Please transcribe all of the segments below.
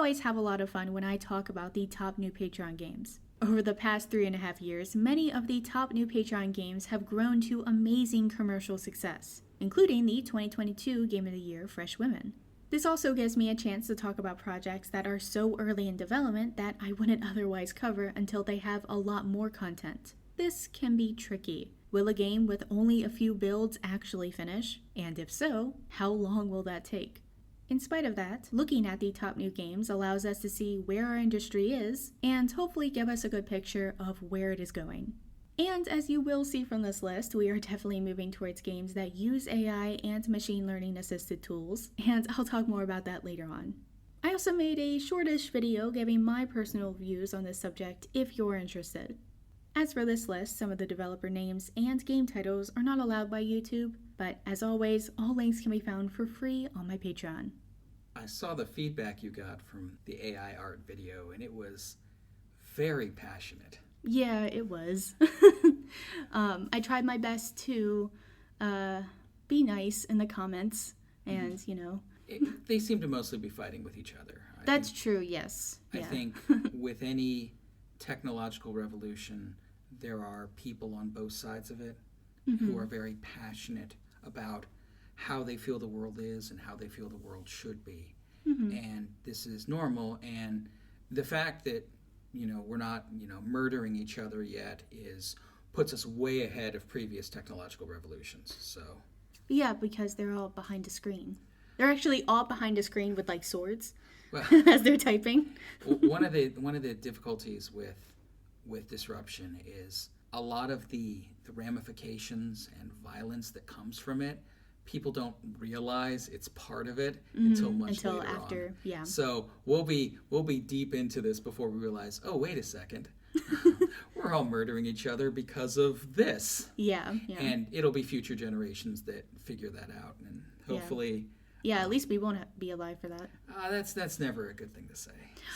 always have a lot of fun when I talk about the top new Patreon games. Over the past 3.5 years, many of the top new Patreon games have grown to amazing commercial success, including the 2022 Game of the Year, Fresh Women. This also gives me a chance to talk about projects that are so early in development that I wouldn't otherwise cover until they have a lot more content. This can be tricky. Will a game with only a few builds actually finish? And if so, how long will that take? In spite of that, looking at the top new games allows us to see where our industry is and hopefully give us a good picture of where it is going. And as you will see from this list, we are definitely moving towards games that use AI and machine learning assisted tools, and I'll talk more about that later on. I also made a shortish video giving my personal views on this subject if you're interested. As for this list, some of the developer names and game titles are not allowed by YouTube, but as always, all links can be found for free on my Patreon. I saw the feedback you got from the AI art video, and it was very passionate. Yeah, it was. I tried my best to be nice in the comments, and, They seem to mostly be fighting with each other. That's true, yes. I think with any technological revolution, there are people on both sides of it who are very passionate about how they feel the world is and how they feel the world should be. And this is normal, and the fact that we're not, murdering each other yet puts us way ahead of previous technological revolutions. So yeah, because they're all behind a screen. They're actually all behind a screen with like swords as they're typing. One of the difficulties with disruption is a lot of the ramifications and violence that comes from it. People don't realize it's part of it until later after on. Yeah. So we'll be deep into this before we realize, oh, wait a second. We're all murdering each other because of this. Yeah. And it'll be future generations that figure that out, and hopefully yeah, at least we won't be alive for that. That's never a good thing to say.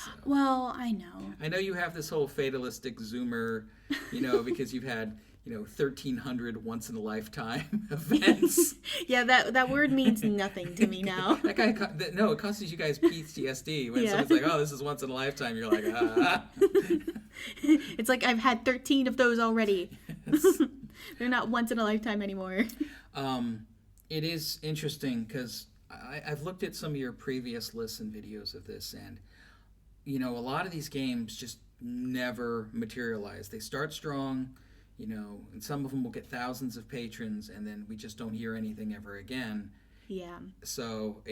So. Well, I know. I know you have this whole fatalistic zoomer, because you've had 1,300 once-in-a-lifetime events. Yeah, that word means nothing to me now. That guy, no, it causes you guys PTSD when someone's like, "Oh, this is once in a lifetime." You're like, "Ah." It's like I've had 13 of those already. They're not once in a lifetime anymore. It is interesting because I've looked at some of your previous lists and videos of this, and a lot of these games just never materialize. They start strong. And some of them will get thousands of patrons, and then we just don't hear anything ever again. Yeah. So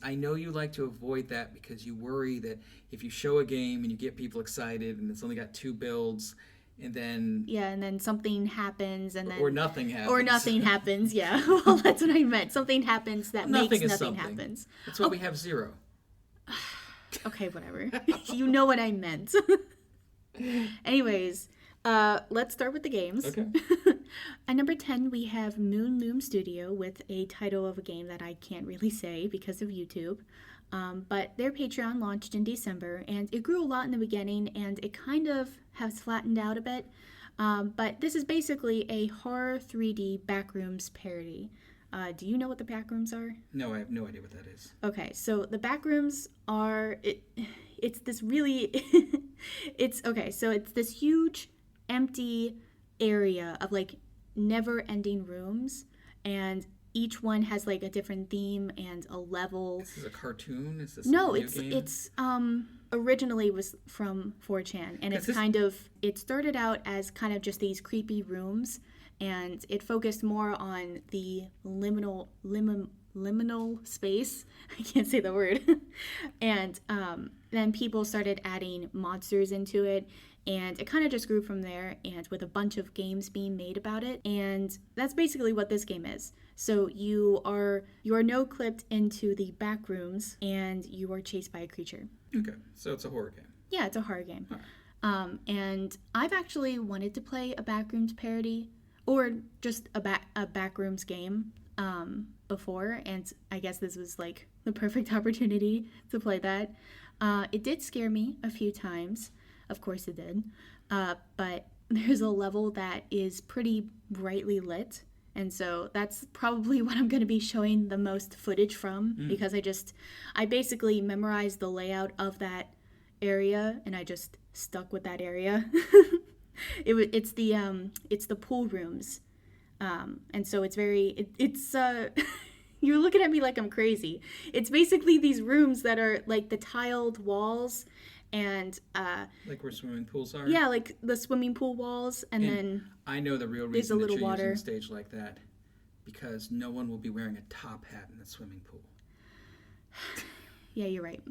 I know you like to avoid that because you worry that if you show a game and you get people excited and it's only got 2 builds, and then something happens, and then or nothing happens. Or nothing happens. Yeah. Well, that's what I meant. Something happens that makes nothing happens. That's why we have 0. Okay, whatever. You know what I meant. Anyways. Let's start with the games. Okay. At number 10, we have Moon Loom Studio with a title of a game that I can't really say because of YouTube. But their Patreon launched in December, and it grew a lot in the beginning, and it kind of has flattened out a bit. But this is basically a horror 3D Backrooms parody. Do you know what the Backrooms are? No, I have no idea what that is. Okay, so the Backrooms are... It's this really... It's this huge... empty area of like never-ending rooms, and each one has like a different theme and a level. This is a cartoon? Is this no, a video game? it's originally was from 4chan, and it started out as kind of just these creepy rooms, and it focused more on the liminal space. I can't say the word. And then people started adding monsters into it, and it kind of just grew from there, and with a bunch of games being made about it. And that's basically what this game is. So you are no-clipped into the back rooms, and you are chased by a creature. Okay, so it's a horror game. Yeah, it's a horror game. All right. And I've actually wanted to play a Backrooms parody, or just a Backrooms game before, and I guess this was like the perfect opportunity to play that. It did scare me a few times. Of course it did. But there's a level that is pretty brightly lit, And so that's probably what I'm going to be showing the most footage from because I basically memorized the layout of that area and I just stuck with that area. It's the pool rooms. And so it's you're looking at me like I'm crazy. It's basically these rooms that are like the tiled walls and like where swimming pools are. Yeah, like the swimming pool walls, and then I know the real there's a reason that little you're water. using a stage like that, because no one will be wearing a top hat in the swimming pool. Yeah, you're right.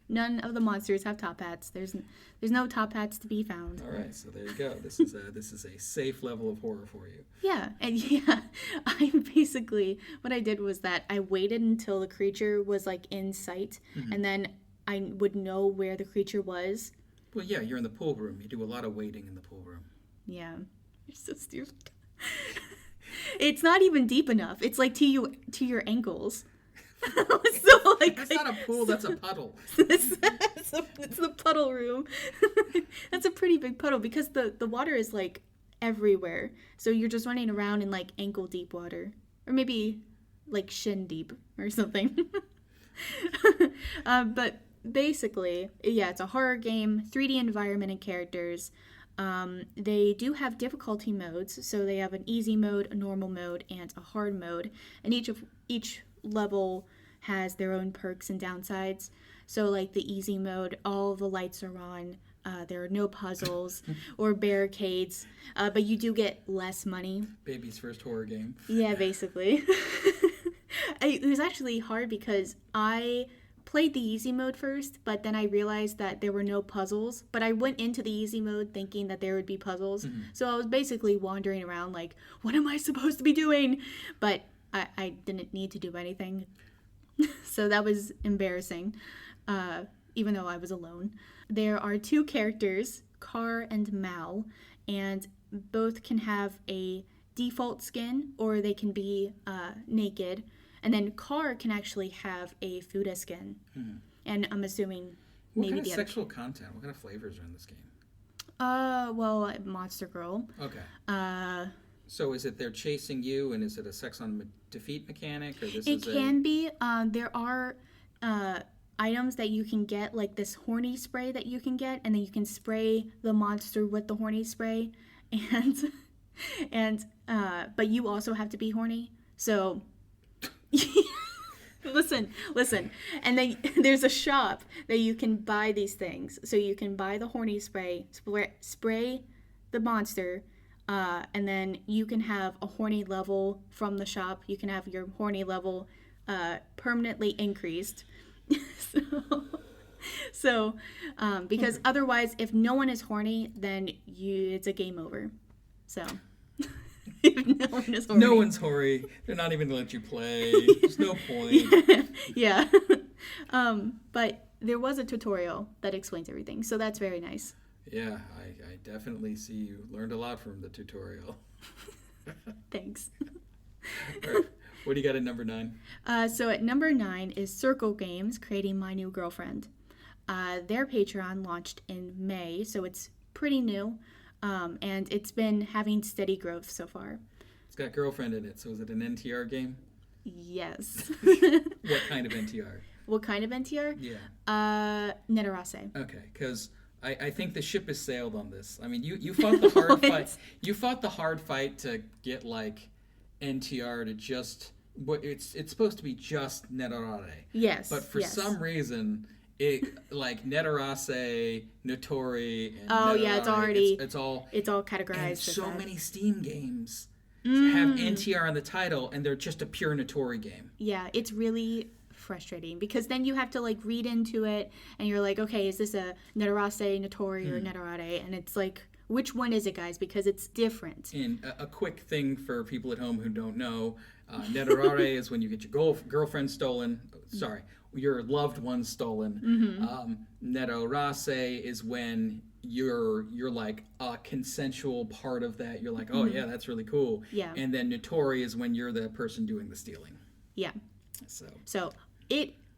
None of the monsters have top hats. There's no top hats to be found. All right, so there you go. This is a safe level of horror for you. Yeah, and yeah, what I did was that I waited until the creature was like in sight, and then I would know where the creature was. Well, yeah, you're in the pool room. You do a lot of waiting in the pool room. Yeah, you're so stupid. It's not even deep enough. It's like to your ankles. So like that's not a pool. That's a puddle. It's the puddle room. That's a pretty big puddle because the water is like everywhere. So you're just running around in like ankle deep water, or maybe like shin deep or something. But basically, yeah, it's a horror game, 3D environment and characters. They do have difficulty modes, so they have an easy mode, a normal mode, and a hard mode, and each level has their own perks and downsides. So like the easy mode, all the lights are on, there are no puzzles or barricades, but you do get less money. Baby's first horror game. Yeah, basically. It was actually hard because I played the easy mode first, but then I realized that there were no puzzles. But I went into the easy mode thinking that there would be puzzles. So I was basically wandering around like, what am I supposed to be doing? But I didn't need to do anything. So that was embarrassing, even though I was alone. There are two characters, Car and Mal, and both can have a default skin or they can be naked. And then Car can actually have a Fuda skin. And I'm assuming what maybe kind of the sexual content? What kind of flavors are in this game? Well, Monster Girl. Okay. So is it they're chasing you, and is it a sex on defeat mechanic, or this? It can be. There are items that you can get, like this horny spray that you can get, and then you can spray the monster with the horny spray, and but you also have to be horny. So listen, and then there's a shop that you can buy these things. So you can buy the horny spray, spray the monster. And then you can have a horny level from the shop. You can have your horny level permanently increased. So because otherwise, if no one is horny, then it's a game over. So if no one is horny. No one's horny. They're not even going to let you play. There's no point. Yeah. But there was a tutorial that explains everything. So that's very nice. Yeah, I definitely see you learned a lot from the tutorial. Thanks. All right. What do you got at number 9? So at number 9 is Circle Games, Creating My New Girlfriend. Their Patreon launched in May, so it's pretty new, and it's been having steady growth so far. It's got girlfriend in it, so is it an NTR game? Yes. What kind of NTR? What kind of NTR? Yeah. Netherase. Okay, because I think the ship has sailed on this. I mean, you fought the hard fight. You fought the hard fight to get like NTR to just it's supposed to be just Netherase. Yes. But for some reason, it like Netherase, Notori, and it's all categorized. And as so that. many Steam games have NTR on the title, and they're just a pure Notori game. Yeah, it's really frustrating because then you have to like read into it and you're like, okay, is this a Netherase, Notori, or Netherare? And it's like, which one is it, guys? Because it's different. And a quick thing for people at home who don't know, Netherare is when you get your girlfriend stolen. Sorry, your loved one stolen. Netherase is when you're like a consensual part of that. You're like, oh yeah, that's really cool. Yeah. And then Notori is when you're the person doing the stealing. Yeah. So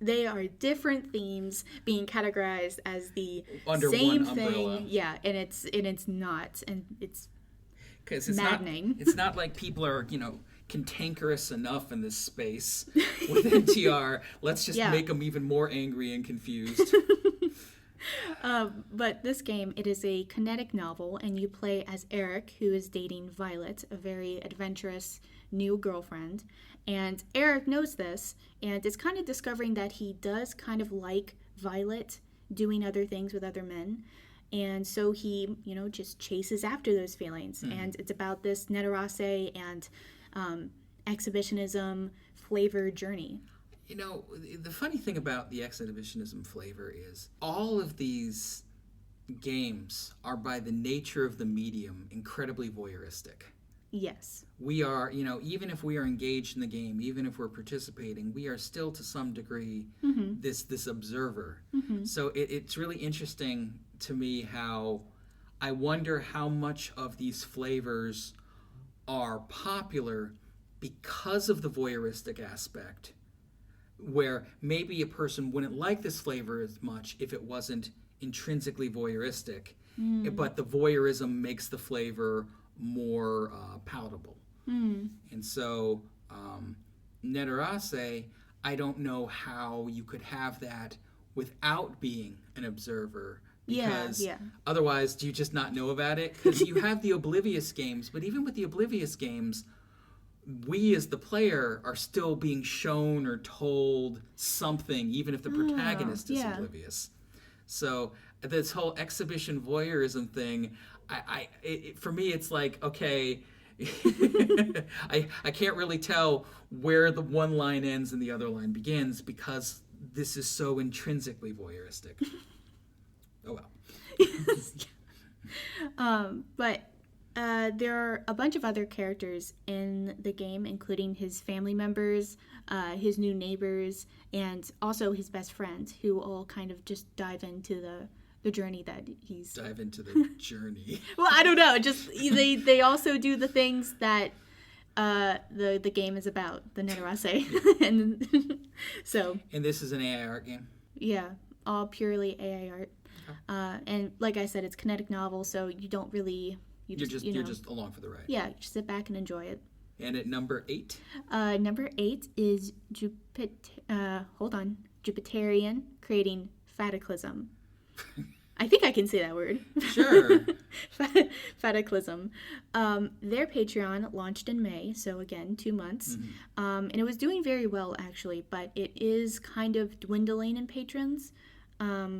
they are different themes being categorized as the under same one umbrella. thing. Yeah, and it's not, and it's Because maddening. It's not like people are, cantankerous enough in this space with NTR. Let's just make them even more angry and confused. But this game, it is a kinetic novel, and you play as Eric, who is dating Violet, a very adventurous new girlfriend. And Eric knows this, and is kind of discovering that he does kind of like Violet doing other things with other men. And so he, just chases after those feelings. And it's about this Netherase and exhibitionism flavor journey. The funny thing about the exhibitionism flavor is all of these games are, by the nature of the medium, incredibly voyeuristic. Yes. We are, even if we are engaged in the game, even if we're participating, we are still to some degree this observer. So it's really interesting to me how I wonder how much of these flavors are popular because of the voyeuristic aspect, where maybe a person wouldn't like this flavor as much if it wasn't intrinsically voyeuristic, but the voyeurism makes the flavor more palatable. And so Netherase, I don't know how you could have that without being an observer, because otherwise do you just not know about it? Because you have the Oblivious games, but even with the Oblivious games, we as the player are still being shown or told something, even if the protagonist is oblivious. So this whole exhibition voyeurism thing, for me, it's like, okay, I can't really tell where the one line ends and the other line begins, because this is so intrinsically voyeuristic. Oh well. But there are a bunch of other characters in the game, including his family members, his new neighbors, and also his best friend, who all kind of just dive into the journey that he's... Dive into the journey. Well, I don't know. Just they also do the things that the game is about, the Netherase. And this is an AI art game? Yeah, all purely AI art. And like I said, it's kinetic novel, so you don't really... You're just along for the ride. Yeah, just sit back and enjoy it. And at number 8? Number 8 is Jupiterian creating Fataclism. I think I can say that word. Sure. Fataclism. Their Patreon launched in May, so again, 2 months. And it was doing very well, actually, but it is kind of dwindling in patrons.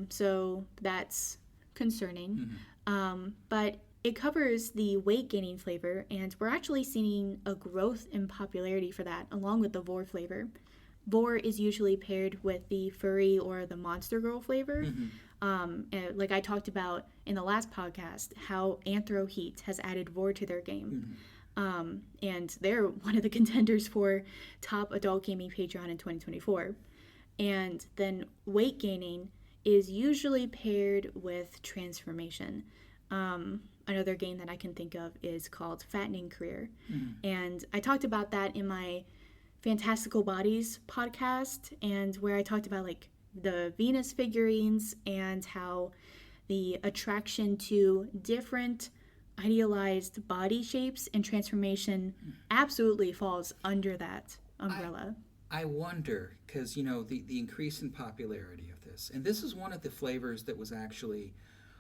So that's concerning. But it covers the weight gaining flavor, and we're actually seeing a growth in popularity for that, along with the Vor flavor. Vor is usually paired with the furry or the monster girl flavor. Like I talked about in the last podcast, how Anthro Heat has added Vor to their game. And they're one of the contenders for top adult gaming Patreon in 2024. And then weight gaining is usually paired with transformation. Another game that I can think of is called Fattening Career. And I talked about that in my Fantastical Bodies podcast, and where I talked about like the Venus figurines and how the attraction to different idealized body shapes and transformation absolutely falls under that umbrella. I wonder, because, the increase in popularity of this, and this is one of the flavors that was actually...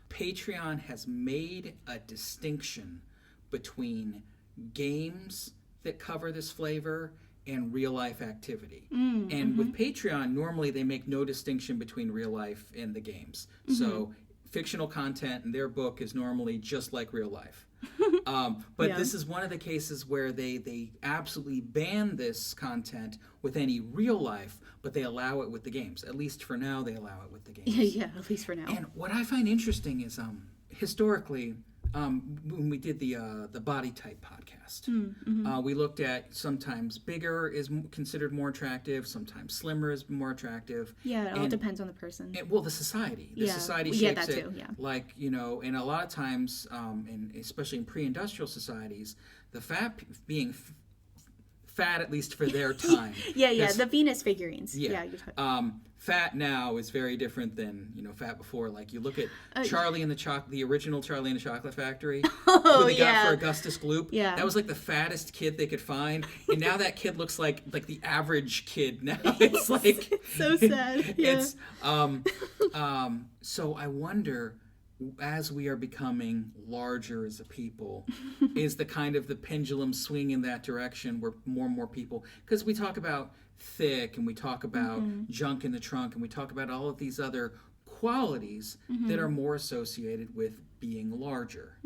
Patreon has made a distinction between games that cover this flavor and real-life activity. And with Patreon, normally they make no distinction between real life and the games. So fictional content in their book is normally just like real life. But this is one of the cases where they absolutely ban this content with any real life, but they allow it with the games. At least for now, they allow it with the games. Yeah, at least for now. And what I find interesting is historically, when we did the body type podcast, we looked at sometimes bigger is considered more attractive, sometimes slimmer is more attractive. Yeah, it all depends on the person. The society. The society shapes that it. too, yeah. Like, and a lot of times, and especially in pre-industrial societies, the being fat, at least for their time. Yeah, the Venus figurines. Yeah. You're talking. Fat now is very different than, fat before. Like, you look at Charlie and the original Charlie and the Chocolate Factory, who they got for Augustus Gloop. Yeah. That was like the fattest kid they could find, and now that kid looks like the average kid now. It's like so sad. Yeah. It's so I wonder, as we are becoming larger as a people, is the pendulum swing in that direction where more and more people, because we talk about thick and we talk about junk in the trunk and we talk about all of these other qualities that are more associated with being larger.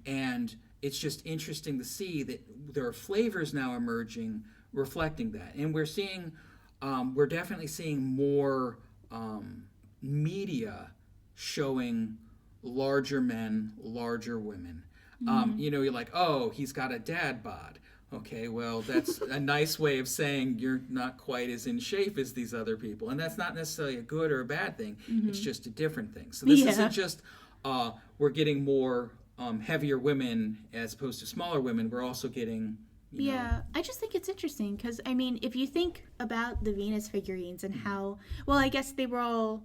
And it's just interesting to see that there are flavors now emerging reflecting that. And we're definitely seeing more media showing larger men, larger women. You're like, oh, he's got a dad bod. Okay, well, that's a nice way of saying you're not quite as in shape as these other people. And that's not necessarily a good or a bad thing. It's just a different thing. So this isn't just we're getting more heavier women as opposed to smaller women. We're also getting... Yeah, I just think it's interesting because, I mean, if you think about the Venus figurines and how... Well, I guess they were all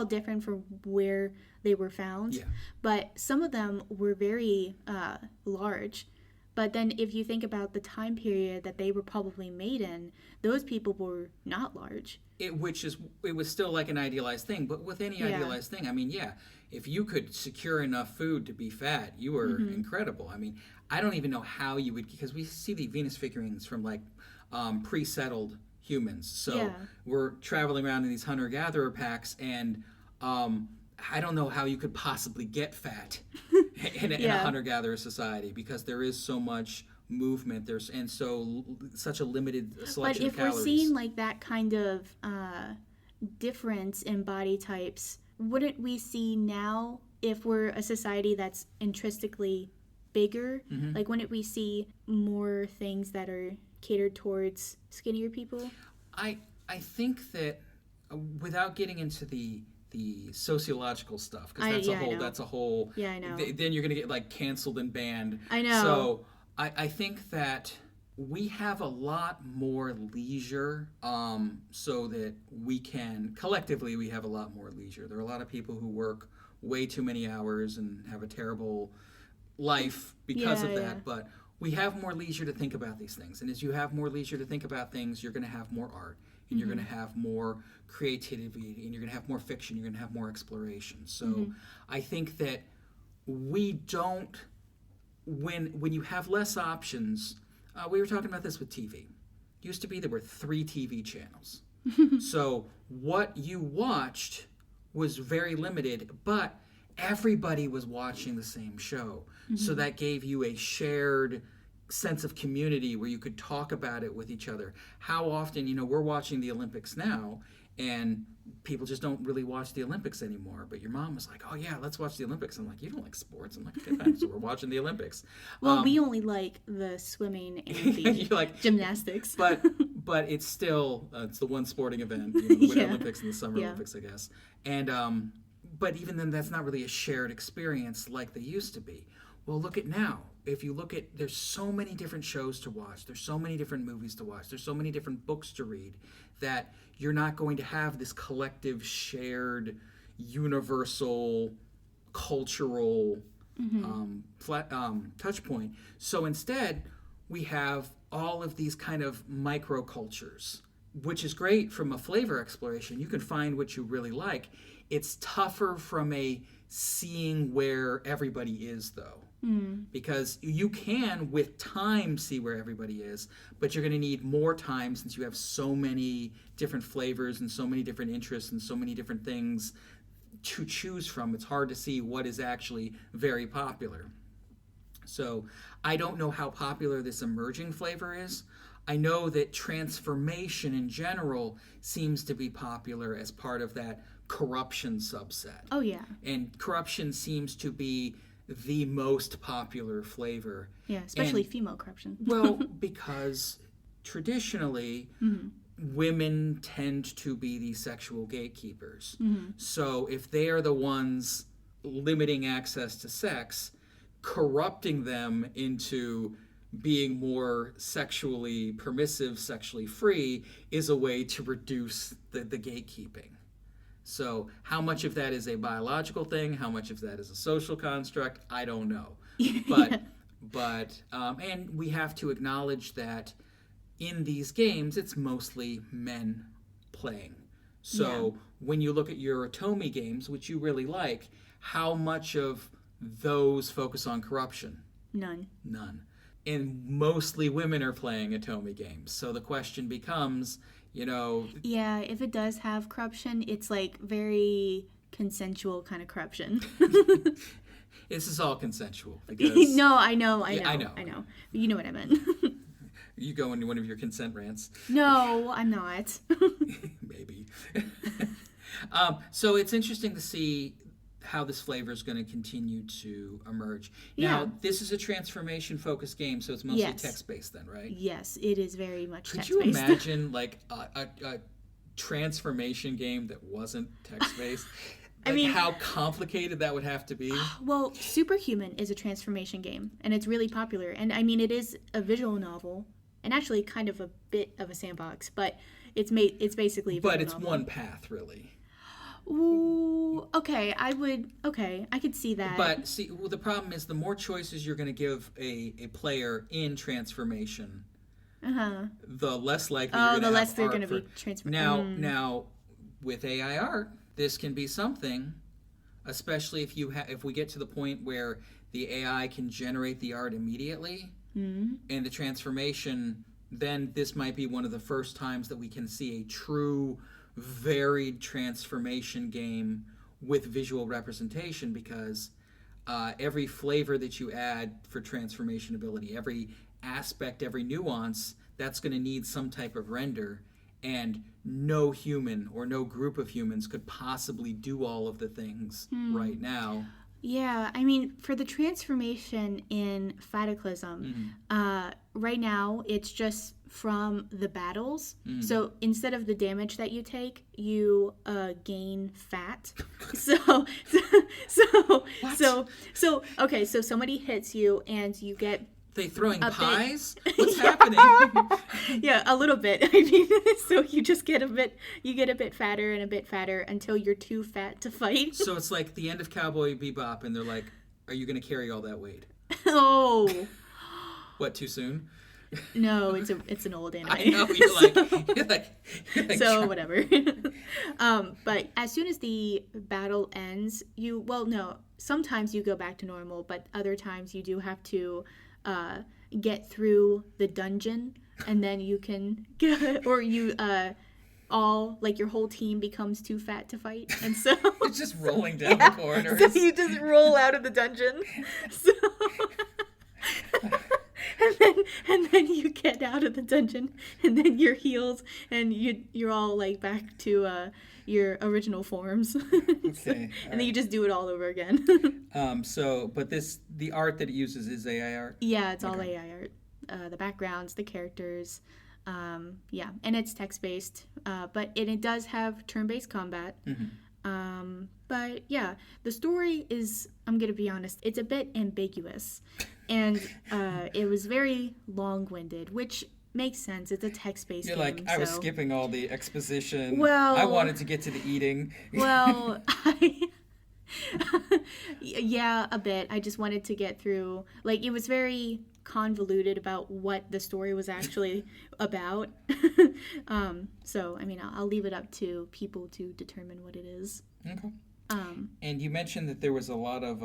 different from where they were found. Yeah. But some of them were very large. But then if you think about the time period that they were probably made in, those people were not large. It was still like an idealized thing, but with any idealized thing, I mean, if you could secure enough food to be fat, you were incredible. I mean, I don't even know how you would, because we see the Venus figurines from like pre-settled humans. So we're traveling around in these hunter-gatherer packs, and I don't know how you could possibly get fat in a hunter-gatherer society, because there is so much movement, such a limited selection of calories. But if we're seeing like that kind of difference in body types, wouldn't we see now, if we're a society that's intrinsically bigger, like wouldn't we see more things that are catered towards skinnier people? I think that without getting into the sociological stuff, because that's a whole I know. Then you're gonna get like canceled and banned. I know. So I think that we have a lot more leisure, so that collectively we have a lot more leisure. There are a lot of people who work way too many hours and have a terrible life because of that, but we have more leisure to think about these things. And as you have more leisure to think about things, you're going to have more art, and you're going to have more creativity, and you're going to have more fiction, you're going to have more exploration. So I think that we don't, when you have less options, we were talking about this with TV. It used to be there were 3 TV channels. So what you watched was very limited, but everybody was watching the same show. So that gave you a shared sense of community where you could talk about it with each other. How often, we're watching the Olympics now, and people just don't really watch the Olympics anymore. But your mom was like, oh yeah, let's watch the Olympics. I'm like, you don't like sports? I'm like, okay, fine. So we're watching the Olympics. Well, we only like the swimming and the gymnastics. But it's still, it's the one sporting event, the Winter Olympics and the Summer Olympics, I guess. And, but even then, that's not really a shared experience like they used to be. Well, look at now. If you look at, there's so many different shows to watch. There's so many different movies to watch. There's so many different books to read that you're not going to have this collective, shared, universal, cultural touch point. So instead, we have all of these kind of microcultures, which is great from a flavor exploration. You can find what you really like. It's tougher from a seeing where everybody is, though. Because you can, with time, see where everybody is, but you're going to need more time since you have so many different flavors and so many different interests and so many different things to choose from. It's hard to see what is actually very popular. So I don't know how popular this emerging flavor is. I know that transformation in general seems to be popular as part of that corruption subset. Oh, yeah. And corruption seems to be the most popular flavor. Yeah, especially female corruption. Well, because traditionally, women tend to be the sexual gatekeepers. So if they are the ones limiting access to sex, corrupting them into being more sexually permissive, sexually free, is a way to reduce the gatekeeping. So how much of that is a biological thing, how much of that is a social construct, I don't know. But and we have to acknowledge that in these games, it's mostly men playing. So when you look at your Otome games, which you really like, how much of those focus on corruption? None. And mostly women are playing Otome games. So the question becomes, Yeah, if it does have corruption, it's like very consensual kind of corruption. This is all consensual. Because, No, I know. I know. You know what I meant. You go into one of your consent rants. No, I'm not. Maybe. So it's interesting to see how this flavor is going to continue to emerge. Now, this is a transformation-focused game, so it's mostly text-based then, right? Yes, it is very much Could text-based. you imagine, like, a transformation game that wasn't text-based? Like, I mean, how complicated that would have to be? Well, Superhuman is a transformation game, and it's really popular. And, I mean, it is a visual novel, and actually kind of a bit of a sandbox, but it's basically a visual But it's novel. one path, really. Ooh, okay, I could see that. But see, well, the problem is the more choices you're going to give a player in transformation, the less likely you're going to have less they're art going to be transformed. Now, with AI art, this can be something, especially if we get to the point where the AI can generate the art immediately, and the transformation, then this might be one of the first times that we can see a true varied transformation game with visual representation, because every flavor that you add for transformation ability, every aspect, every nuance, that's going to need some type of render, and no human or no group of humans could possibly do all of the things right now. Yeah, I mean, for the transformation in Fataclysm, right now it's just from the battles. So instead of the damage that you take, you gain fat. Okay, so somebody hits you and you get They throwing pies? bit. What's happening? Yeah, a little bit. I mean, so you just get a bit fatter and a bit fatter until you're too fat to fight. So it's like the end of Cowboy Bebop, and they're like, "Are you going to carry all that weight?" Oh. What, too soon? No, it's an old anime. I know, you're like So whatever. But as soon as the battle ends, sometimes you go back to normal, but other times you do have to get through the dungeon, and then you can or you all, like, your whole team becomes too fat to fight, and so it's just rolling down the corridors. So you just roll out of the dungeon. So and then you get out of the dungeon, and then you're healed, and you're all like back to your original forms. Okay. And then you just do it all over again. But the art that it uses is AI art? Yeah, it's all AI art. The backgrounds, the characters, and it's text-based, but it does have turn-based combat. But yeah, the story is, I'm going to be honest, it's a bit ambiguous, and it was very long-winded, which makes sense. It's a text-based game. You're like, I was skipping all the exposition. Well, I wanted to get to the eating. Well, yeah, a bit. I just wanted to get through, like, it was very convoluted about what the story was actually about. So, I mean, I'll leave it up to people to determine what it is. Okay. And you mentioned that there was a lot of,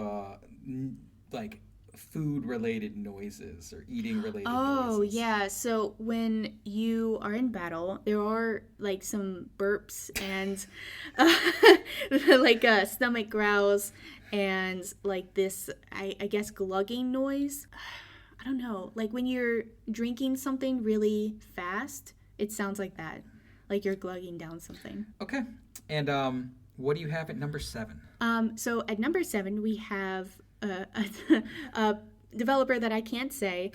like, food-related noises or eating-related noises. Oh, yeah. So when you are in battle, there are, like, some burps and, like, stomach growls and, like, this, I guess, glugging noise. I don't know. Like, when you're drinking something really fast, it sounds like that. Like you're glugging down something. Okay. And what do you have at number 7? So at number 7, we have a developer that I can't say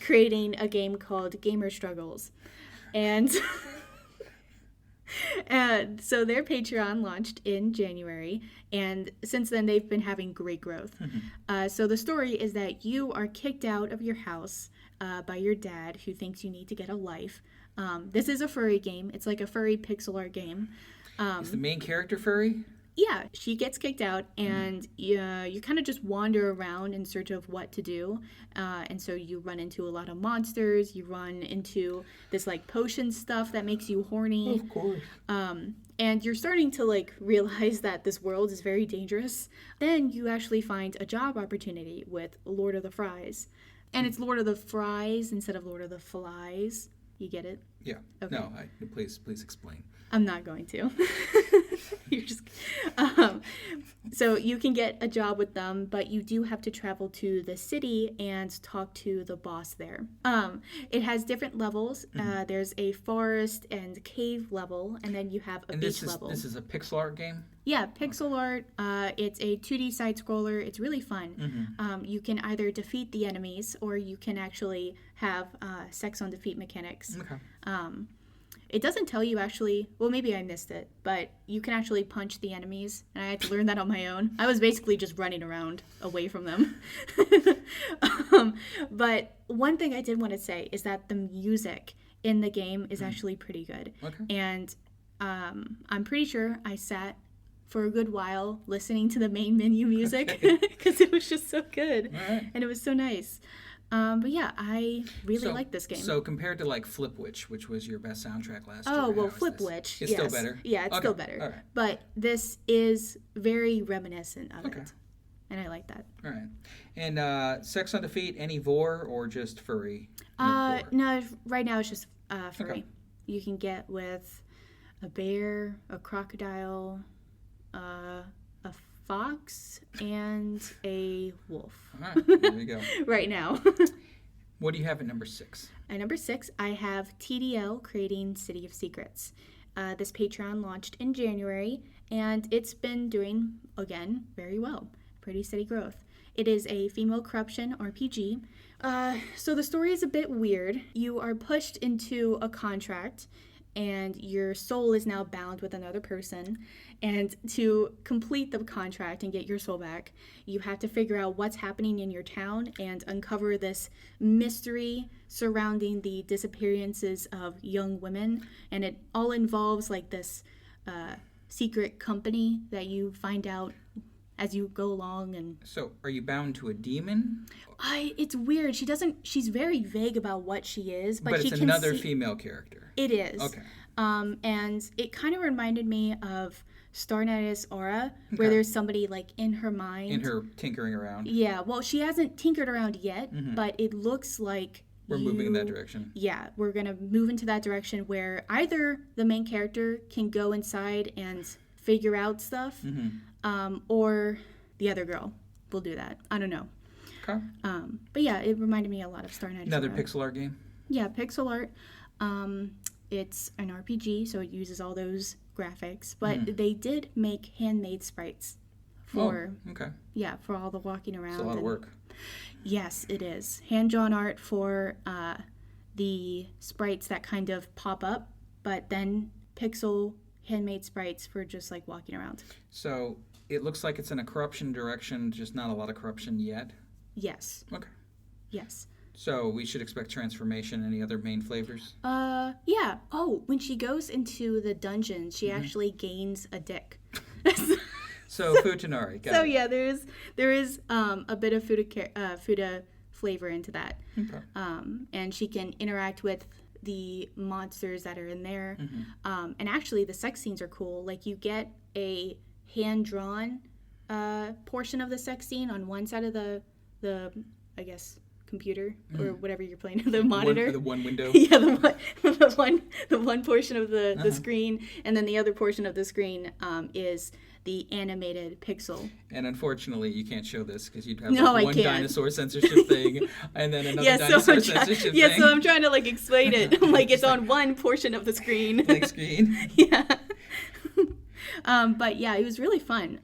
creating a game called Gamer Struggles. And so their Patreon launched in January, and since then they've been having great growth. So the story is that you are kicked out of your house by your dad who thinks you need to get a life. This is a furry game. It's like a furry pixel art game. Is the main character furry? Yeah, she gets kicked out, and you kind of just wander around in search of what to do. And so you run into a lot of monsters. You run into this like potion stuff that makes you horny. Of course. And you're starting to like realize that this world is very dangerous. Then you actually find a job opportunity with Lord of the Fries. And it's Lord of the Fries instead of Lord of the Flies. You get it? Yeah. Okay. No, please explain. I'm not going to. You're just so you can get a job with them, but you do have to travel to the city and talk to the boss there. It has different levels. There's a forest and cave level, and then you have a beach level. This is a pixel art game? Yeah, pixel art. It's a 2D side scroller. It's really fun. You can either defeat the enemies, or you can actually have sex on defeat mechanics. Okay. It doesn't tell you actually, well, maybe I missed it, but you can actually punch the enemies, and I had to learn that on my own. I was basically just running around away from them. But one thing I did want to say is that the music in the game is actually pretty good. Okay. And I'm pretty sure I sat for a good while listening to the main menu music because it was just so good. All right. And it was so nice. But yeah, I really like this game. So compared to like Flipwitch, which was your best soundtrack last year. Oh, well, how is Flipwitch. this? It's still better? Yeah, it's Okay. still better. All right. But this is very reminiscent of Okay. it. And I like that. All right. And Sex on Defeat, any vor or just furry? No, right now it's just furry. Okay. You can get with a bear, a crocodile, a fox, and a wolf. All right. There you go. Right now. What do you have at number 6? At number 6, I have TDL creating City of Secrets. This Patreon launched in January, and it's been doing, again, very well. Pretty steady growth. It is a female corruption RPG. So the story is a bit weird. You are pushed into a contract, and your soul is now bound with another person. And to complete the contract and get your soul back, you have to figure out what's happening in your town and uncover this mystery surrounding the disappearances of young women. And it all involves like this secret company that you find out as you go along. And So, are you bound to a demon? it's weird. She's very vague about what she is, but she it's can another see, female character. It is. Okay. And it kind of reminded me of Star Nightis Aura, where Okay. there's somebody like in her mind. In her tinkering around. Yeah, well, she hasn't tinkered around yet, but it looks like We're moving in that direction. Yeah, we're going to move into that direction where either the main character can go inside and figure out stuff, or the other girl will do that. I don't know. Okay. But yeah, it reminded me a lot of Star Nightis Another Aura. pixel art game? Yeah, pixel art. It's an RPG, so it uses all those graphics. But they did make handmade sprites for Okay. for all the walking around. It's a lot of work. Yes, it is. Hand-drawn art for the sprites that kind of pop up, but then pixel handmade sprites for just like walking around. So, it looks like it's in a corruption direction, just not a lot of corruption yet. Yes. Okay. Yes. So, we should expect transformation. Any other main flavors? Yeah. Oh, when she goes into the dungeon, she actually gains a dick. So, Futanari. Got So it. yeah, there is a bit of Fuda flavor into that, Okay. and she can interact with the monsters that are in there. And actually, the sex scenes are cool. Like you get a hand drawn portion of the sex scene on one side of the I guess computer or whatever you're playing, the monitor. The one window. Yeah, the one portion of the screen, and then the other portion of the screen is the animated pixel. And unfortunately, you can't show this because you'd have No, I one can't. dinosaur censorship thing and then another dinosaur censorship thing. So I'm trying to like explain it. Like it's on one portion of the screen. Big screen. Yeah. But yeah, it was really fun.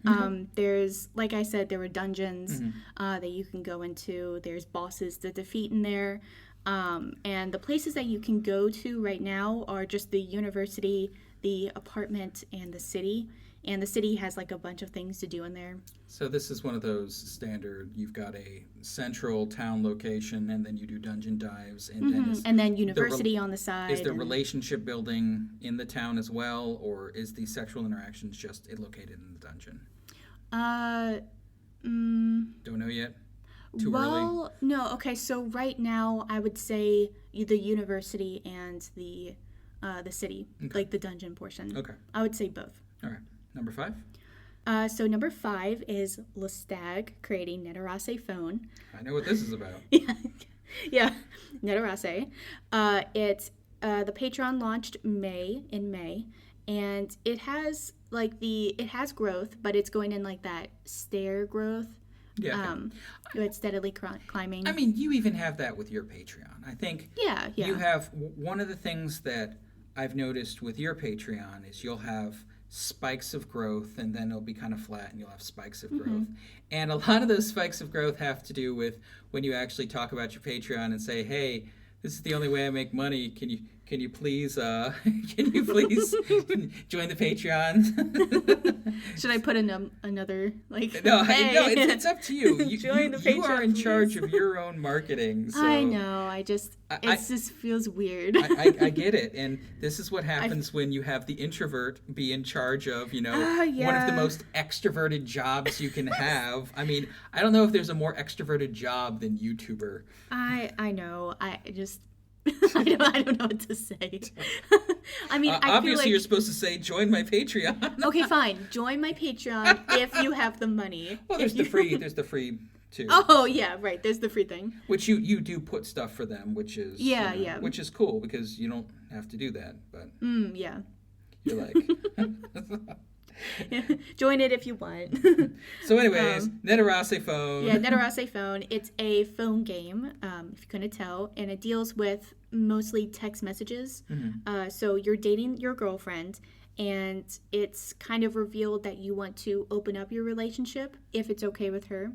There's, like I said, there were dungeons that you can go into. There's bosses to defeat in there. And the places that you can go to right now are just the university, the apartment, and the city. and the city has like a bunch of things to do in there. So this is one of those standard, you've got a central town location, and then you do dungeon dives, and then university on the side. Is there relationship building in the town as well, or is the sexual interactions just located in the dungeon? Don't know yet? Too early? No. Okay, so right now I would say the university and the city, like the dungeon portion. Okay. I would say both. All right. Number 5? So number 5 is Lestag creating Netarace Phone. I know what this is about. Yeah, Netarace. The Patreon launched in May, and it has growth, but it's going in like that stair growth. Yeah. It's steadily climbing. I mean, you even have that with your Patreon. I think. Yeah. You have one of the things that I've noticed with your Patreon is you'll have spikes of growth, and then it'll be kind of flat, and you'll have spikes of growth. And a lot of those spikes of growth have to do with when you actually talk about your Patreon and say, "Hey, this is the only way I make money. Can you please join the Patreon?" Should I put another like? No, hey. no, it's up to you. Join the Patreon, you are in please. charge of your own marketing. So I know. It just feels weird. I get it, and this is what happens when you have the introvert be in charge of one of the most extroverted jobs you can have. I mean, I don't know if there's a more extroverted job than YouTuber. I know. I don't know what to say. I mean, I obviously feel like, you're supposed to say join my Patreon. Okay, fine. Join my Patreon if you have the money. Well, there's the free too. Oh yeah, right. There's the free thing. Which you do put stuff for them, which is which is cool because you don't have to do that. But yeah. You're like. Join it if you want. So anyways, Netarace Phone. Yeah, Netarace Phone. It's a phone game, if you couldn't tell, and it deals with mostly text messages. So you're dating your girlfriend, and it's kind of revealed that you want to open up your relationship if it's okay with her.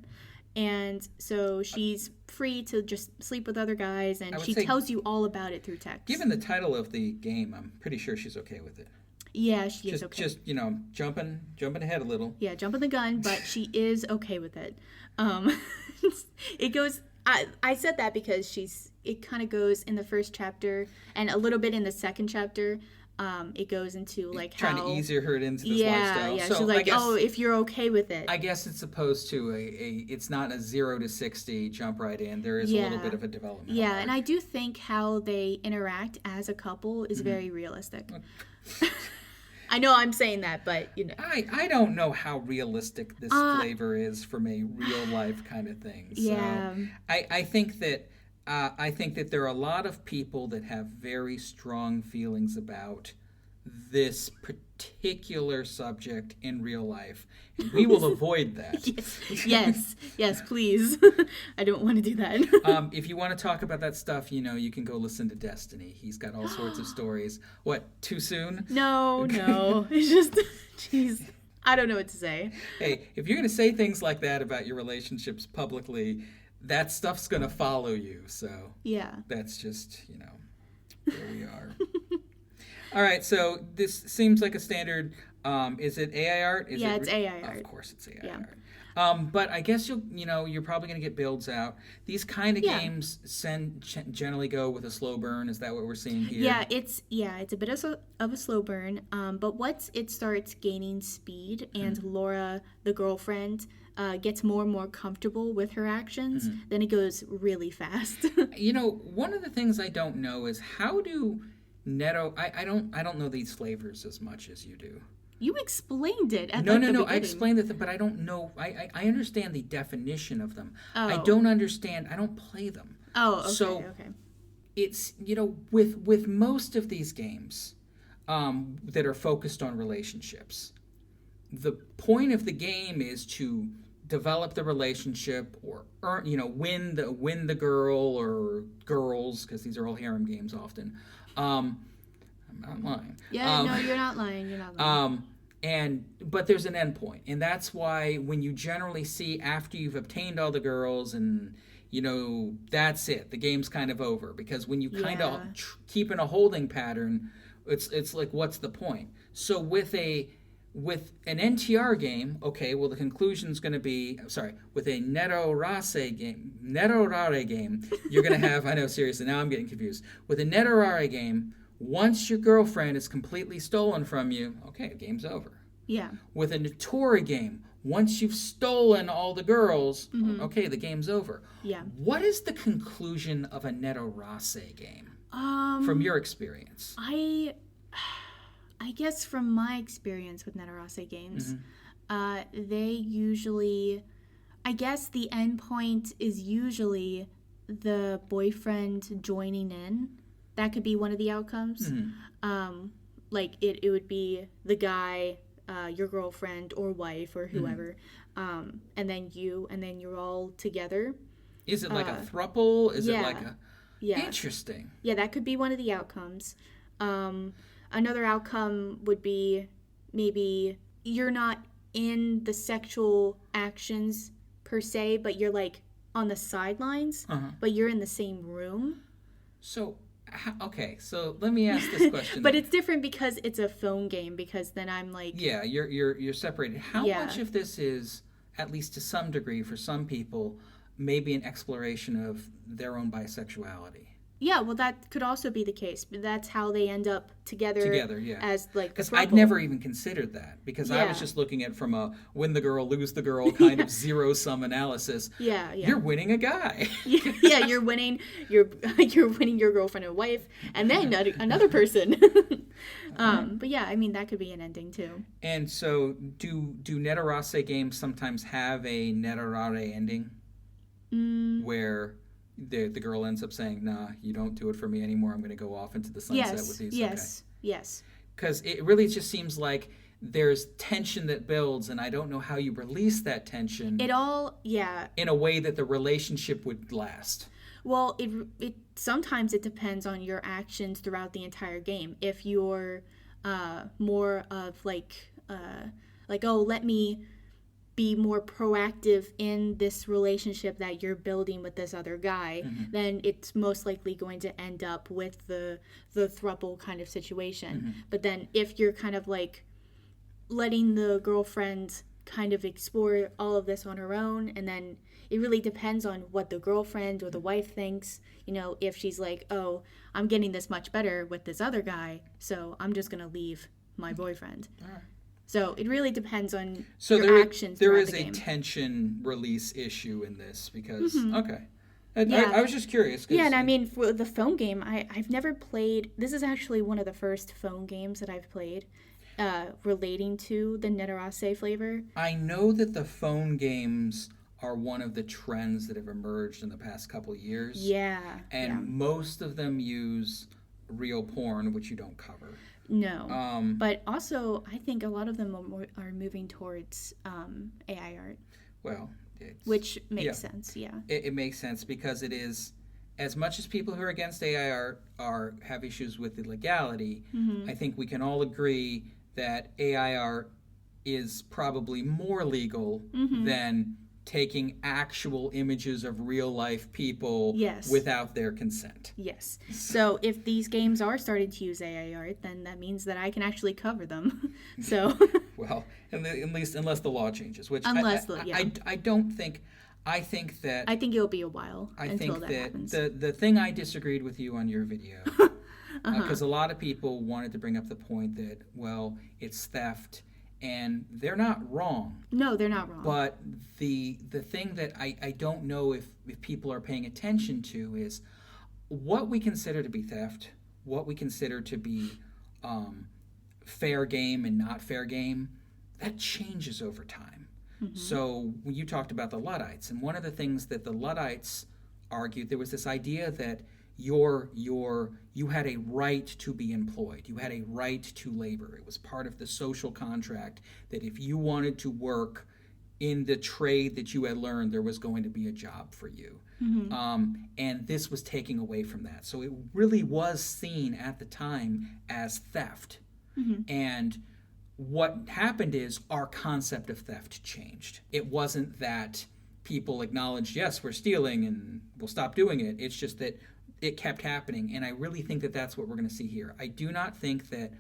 And so she's free to just sleep with other guys, and she tells you all about it through text. Given the title of the game, I'm pretty sure she's okay with it. Yeah, she is okay. Just jumping ahead a little. Yeah, jumping the gun, but she is okay with it. It goes. I said that because it kind of goes in the first chapter and a little bit in the second chapter. It goes into like trying to ease her into this lifestyle. Yeah, so she's like, if you're okay with it. I guess it's opposed to it's not a 0 to 60 jump right in. There is a little bit of a development. Yeah, and I do think how they interact as a couple is very realistic. I know I'm saying that, but I don't know how realistic this flavor is from a real life kind of thing. So yeah. I think that there are a lot of people that have very strong feelings about this particular subject in real life, and we will avoid that. Yes, please. I don't want to do that. If you want to talk about that stuff, you can go listen to Destiny. He's got all sorts of stories. What, too soon? No. It's just, jeez. I don't know what to say. Hey, if you're going to say things like that about your relationships publicly, that stuff's going to follow you. So yeah, that's just, where we are. All right, so this seems like a standard. Is it AI art? It's AI art. Of course, it's AI art. But I guess you're probably going to get builds out. These kind of games generally go with a slow burn. Is that what we're seeing here? Yeah, it's a bit of a slow burn. But once it starts gaining speed and Laura, the girlfriend, gets more and more comfortable with her actions, then it goes really fast. One of the things I don't know is how do I don't know these flavors as much as you do. You explained it at the beginning. No, I explained it, but I don't know. I understand the definition of them. Oh. I don't understand. I don't play them. Oh, okay. So it's, with most of these games that are focused on relationships, the point of the game is to develop the relationship or win the girl or girls, because these are all harem games often. I'm not lying. Yeah, no, you're not lying. You're not lying. But there's an end point, and that's why when you generally see after you've obtained all the girls and that's it, the game's kind of over, because when you kind of keep in a holding pattern, it's like, what's the point? So with a with an NTR game, okay, well, the conclusion's going to be, with a Netterare game, you're going to have, I know, seriously, now I'm getting confused. With a Netterare game, once your girlfriend is completely stolen from you, okay, the game's over. Yeah. With a Notori game, once you've stolen all the girls, okay, the game's over. Yeah. What is the conclusion of a Netterare game from your experience? I guess from my experience with Netterare games, they usually, I guess the end point is usually the boyfriend joining in. That could be one of the outcomes. Like it would be the guy, your girlfriend or wife or whoever, and then you're all together. Is it like a throuple? Is it like a... Yeah. Interesting. Yeah, that could be one of the outcomes. Another outcome would be maybe you're not in the sexual actions per se, but you're like on the sidelines, but you're in the same room. So, okay, so let me ask this question. But it's different because it's a phone game, because then I'm like... Yeah, you're separated. How much of this is, at least to some degree for some people, maybe an exploration of their own bisexuality? Yeah, well, that could also be the case. But that's how they end up together yeah. As like the Because I'd throuple. Never even considered that, because I was just looking at from a win the girl, lose the girl kind of zero-sum analysis. Yeah. You're winning a guy. Yeah, you're winning your girlfriend and wife, and then another person. But yeah, I mean, that could be an ending too. And so, do Netterare games sometimes have a Netterare ending? Where the girl ends up saying, nah, you don't do it for me anymore, I'm going to go off into the sunset with these. Yes. Because it really just seems like there's tension that builds, and I don't know how you release that tension in a way that the relationship would last. Well, it sometimes it depends on your actions throughout the entire game. If you're more of like, oh, let me be more proactive in this relationship that you're building with this other guy, then it's most likely going to end up with the throuple kind of situation. But then if you're kind of like letting the girlfriend kind of explore all of this on her own, and then it really depends on what the girlfriend or the wife thinks. You know, if she's like, oh, I'm getting this much better with this other guy, so I'm just going to leave my boyfriend. All right. So it really depends on your actions. There is the a game. Tension release issue in this because, okay. I was just curious. Yeah, and I mean, for the phone game, I've never played. This is actually one of the first phone games that I've played relating to the Netterare flavor. I know that the phone games are one of the trends that have emerged in the past couple of years. Yeah. And most of them use real porn, which you don't cover. No, but also I think a lot of them are moving towards AI art. Well, which makes sense. Yeah, it makes sense because it is, as much as people who are against AI art have issues with the legality. I think we can all agree that AI art is probably more legal than taking actual images of real life people without their consent. Yes. So if these games are starting to use AI art, then that means that I can actually cover them. So well, at least unless the law changes, which I don't think. I think it'll be a while until that happens. The thing I disagreed with you on your video, because a lot of people wanted to bring up the point that, well, it's theft. And they're not wrong. No, they're not wrong. But the thing that I don't know if people are paying attention to is what we consider to be theft, what we consider to be fair game and not fair game, that changes over time. So when you talked about the Luddites, and one of the things that the Luddites argued, there was this idea that you had a right to be employed. You had a right to labor. It was part of the social contract that if you wanted to work in the trade that you had learned, there was going to be a job for you. And this was taking away from that. So it really was seen at the time as theft. And what happened is our concept of theft changed. It wasn't that people acknowledged, yes, we're stealing and we'll stop doing it. It's just that it kept happening, and I really think that that's what we're going to see here. I do not think that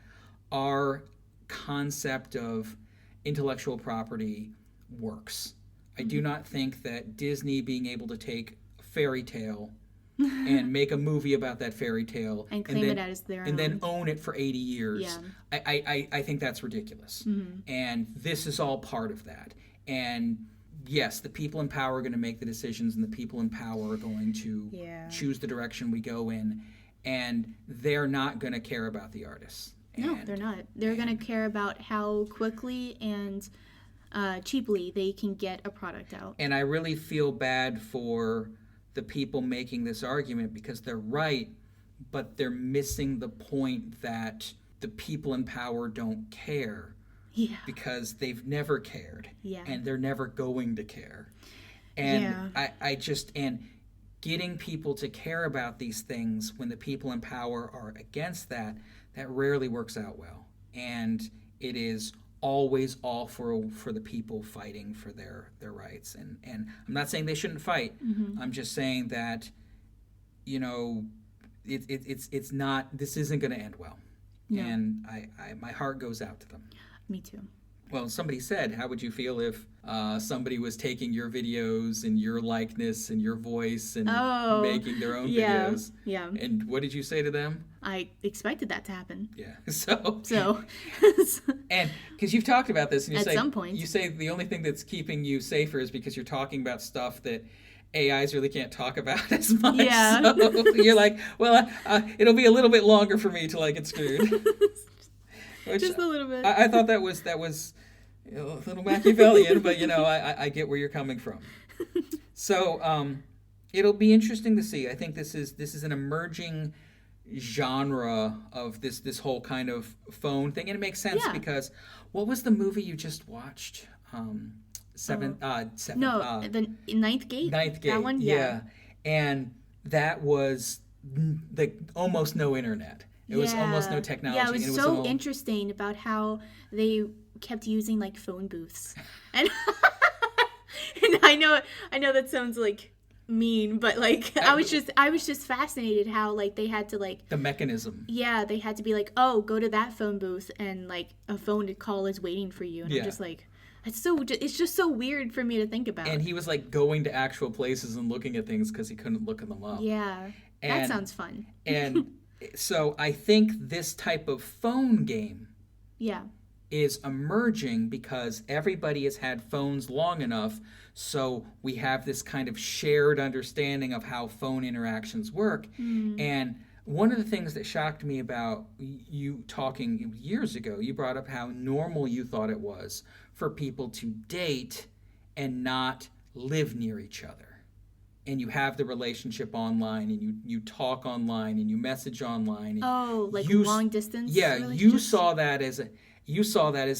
our concept of intellectual property works. I do not think that Disney being able to take a fairy tale and make a movie about that fairy tale and claim it as their own. And then own it for 80 years. Yeah. I think that's ridiculous. And this is all part of that. And yes, the people in power are going to make the decisions, and the people in power are going to choose the direction we go in. And they're not going to care about the artists. No, they're not. They're going to care about how quickly and cheaply they can get a product out. And I really feel bad for the people making this argument, because they're right, but they're missing the point that the people in power don't care. Yeah. Because they've never cared. Yeah. And they're never going to care. And I just, and getting people to care about these things when the people in power are against that rarely works out well. And it is always all for the people fighting for their rights. And I'm not saying they shouldn't fight. I'm just saying that, you know, it's not, this isn't going to end well. No. And I my heart goes out to them. Me too. Well, somebody said, how would you feel if somebody was taking your videos and your likeness and your voice and making their own videos? Yeah. And what did you say to them? I expected that to happen. Yeah. So. And because you've talked about this, and you at say, some point, you say the only thing that's keeping you safer is because you're talking about stuff that AIs really can't talk about as much. Yeah. So you're like, well, it'll be a little bit longer for me till I get screwed. Just a little bit. I thought that was a little Machiavellian, but I get where you're coming from. So it'll be interesting to see. I think this is an emerging genre of this whole kind of phone thing, and it makes sense because what was the movie you just watched? The Ninth Gate. Ninth Gate. That one, yeah. And that was almost no internet. It was almost no technology. Yeah, it was so interesting about how they kept using like phone booths, and and I know that sounds like mean, but like I was just fascinated how like they had to like the mechanism. Yeah, they had to be like, oh, go to that phone booth, and like a phone call is waiting for you, and I'm just like, it's just so weird for me to think about. And he was like going to actual places and looking at things because he couldn't look them up. Yeah, that sounds fun. And so I think this type of phone game is emerging because everybody has had phones long enough, so we have this kind of shared understanding of how phone interactions work. And one of the things that shocked me about you talking years ago, you brought up how normal you thought it was for people to date and not live near each other. And you have the relationship online, and you talk online, and you message online. And like long distance. Yeah, you saw that as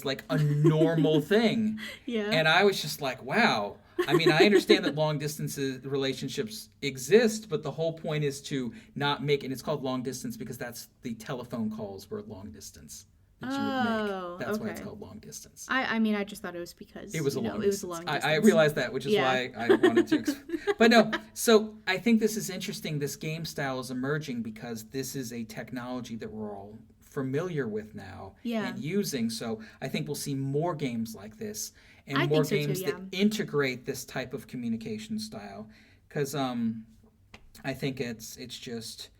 like a normal thing. Yeah. And I was just like, wow. I mean, I understand that long distance relationships exist, but the whole point is to not make, and it's called long distance because that's the telephone calls were long distance that you would make. That's why it's called long distance. I mean, I just thought it was because it was a long distance. distance. I realized that, which is why I wanted to. But no, so I think this is interesting. This game style is emerging because this is a technology that we're all familiar with now and using. So I think we'll see more games like this and more games that integrate this type of communication style. Because I think it's just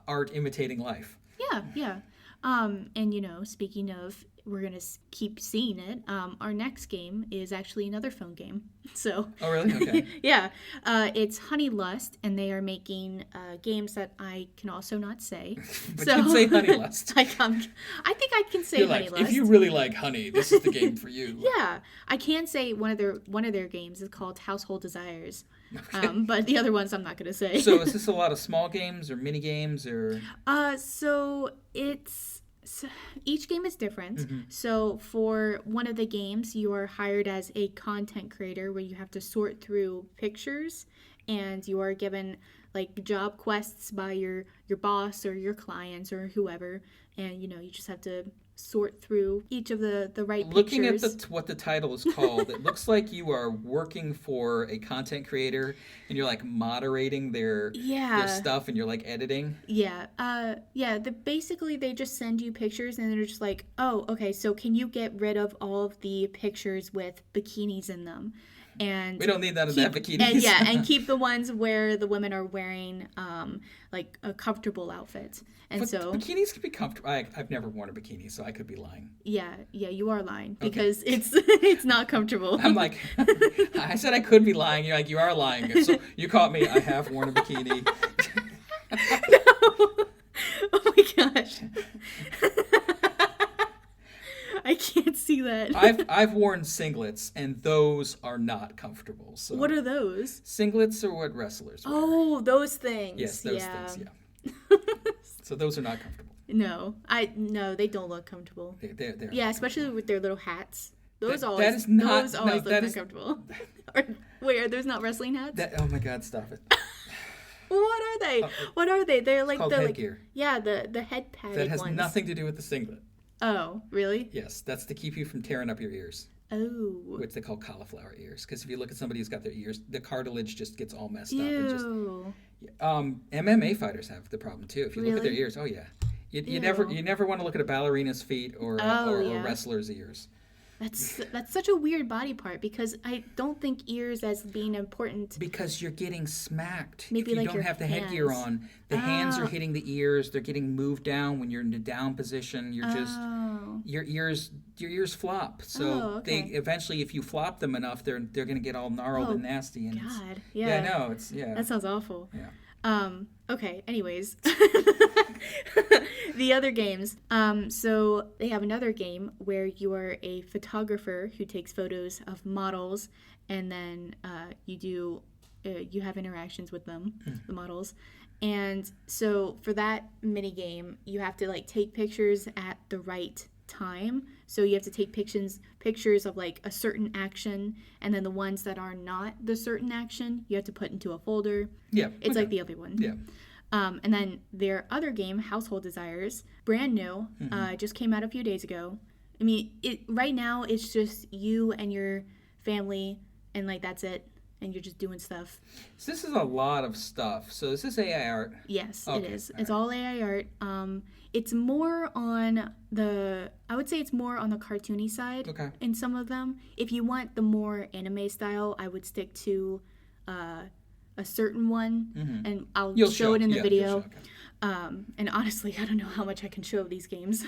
art imitating life. Yeah. And speaking of, we're gonna keep seeing it. Our next game is actually another phone game. So. Oh really? Okay. Yeah. It's Honey Lust, and they are making games that I can also not say. But you can say Honey Lust. I think I can say Honey Lust. If you really like honey, this is the game for you. Yeah, I can say one of their games is called Household Desires. Okay. But the other ones I'm not going to say. So is this a lot of small games or mini games or? So each game is different. Mm-hmm. So for one of the games, you are hired as a content creator where you have to sort through pictures, and you are given like job quests by your boss or your clients or whoever, and you just have to sort through each of the right Looking pictures. at what the title is called, it looks like you are working for a content creator and you're like moderating their stuff and you're like editing. Yeah. Basically they just send you pictures and they're just like, oh, okay, so can you get rid of all of the pictures with bikinis in them? And we don't need none of that bikinis. And keep the ones where the women are wearing like a comfortable outfit. And but so bikinis can be comfortable. I've never worn a bikini, so I could be lying. Yeah, you are lying because it's not comfortable. I'm like, I said I could be lying. You're like, you are lying. So you caught me. I have worn a bikini. No. Oh my gosh. I can't see that. I've worn singlets, and those are not comfortable. So what are those? Singlets are what wrestlers wear. Oh, those things. Yes, those things. Yeah. So those are not comfortable. No, they don't look comfortable. They're yeah, especially with their little hats. Those always look uncomfortable. Wait, are those not wrestling hats? Oh my God, stop it. What are they? What are they? They're like the headgear. The head padded that has ones. nothing to do with the singlet. Oh, really? Yes, that's to keep you from tearing up your ears. Oh. Which they call cauliflower ears. Because if you look at somebody who's got their ears, the cartilage just gets all messed Ew. up. And just, MMA fighters have the problem too. If you look at their ears, oh yeah. You never want to look at a ballerina's feet or a wrestler's ears. That's such a weird body part because I don't think ears as being important. Because you're getting smacked. Maybe if you like don't your have the hands. headgear on, the hands are hitting the ears. They're getting moved down when you're in the down position. You're just your ears flop. So they eventually, if you flop them enough, they're going to get all gnarled and nasty. And God, that sounds awful. Yeah. Okay, anyways. The other games. So they have another game where you are a photographer who takes photos of models and then you have interactions with them, the models. And so for that mini game, you have to like take pictures at the right time. So you have to take pictures of like a certain action, and then the ones that are not the certain action, you have to put into a folder. Yeah. It's like the other one. Yeah. And then their other game, Household Desires, brand new, just came out a few days ago. I mean, right now it's just you and your family, and like that's it, and you're just doing stuff. So this is a lot of stuff. So is this AI art? Yes, it is. It's all AI art. It's more on I would say it's more on the cartoony side in some of them. If you want the more anime style, I would stick to a certain one, and I'll show it in the video. And honestly, I don't know how much I can show of these games.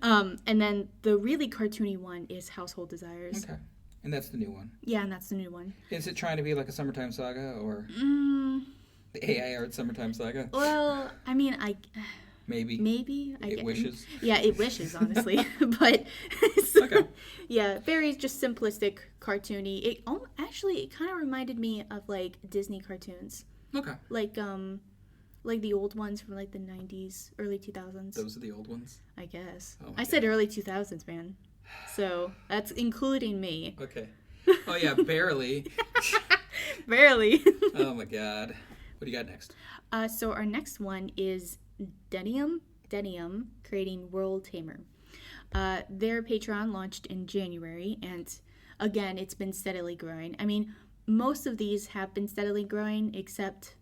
And then the really cartoony one is Household Desires. Okay. And that's the new one? Yeah, and that's the new one. Is it trying to be like a Summertime Saga or the AI art Summertime Saga? Well, I mean, Maybe. It wishes. Yeah, it wishes, honestly. But, yeah, very just simplistic, cartoony. It kind of reminded me of, like, Disney cartoons. Okay. Like the old ones from, like, the 90s, early 2000s. Those are the old ones? I guess. I said early 2000s, man. So, that's including me. Okay. Oh, yeah, barely. Barely. Oh, my God. What do you got next? So, our next one is Denium creating World Tamer. Their Patreon launched in January, and again, it's been steadily growing. I mean, most of these have been steadily growing, except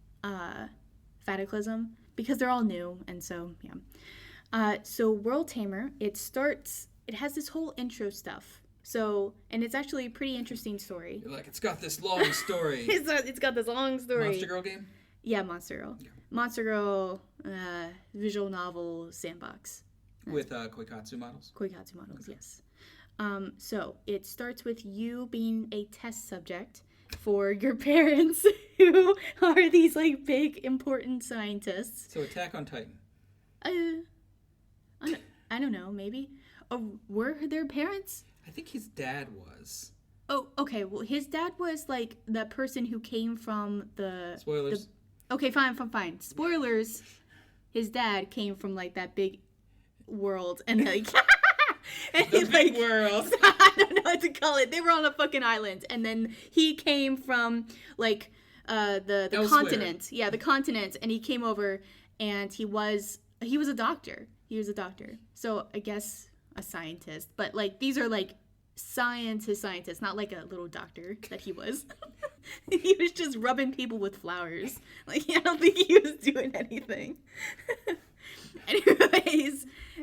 Fataclism, because they're all new, and so, yeah. So World Tamer, it has this whole intro stuff. So, and it's actually a pretty interesting story. You're like, it's got this long story. It's got this long story. Monster Girl game? Yeah, Monster Girl. Yeah. Monster Girl, visual novel sandbox. With Koikatsu models? Koikatsu models, yes. So it starts with you being a test subject for your parents who are these like big important scientists. So Attack on Titan. I don't know, maybe. Oh, were their parents? I think his dad was. Oh, okay. Well, his dad was like the person who came from the... Spoilers. Okay, fine. Spoilers. His dad came from like that big world and like... and the big world. I don't know what to call it. They were on a fucking island. And then he came from like the continent. Yeah, the continent. And he came over and he was a doctor. So I guess a scientist, but like these are like scientists, not like a little doctor that he was. He was just rubbing people with flowers. Like, I don't think he was doing anything.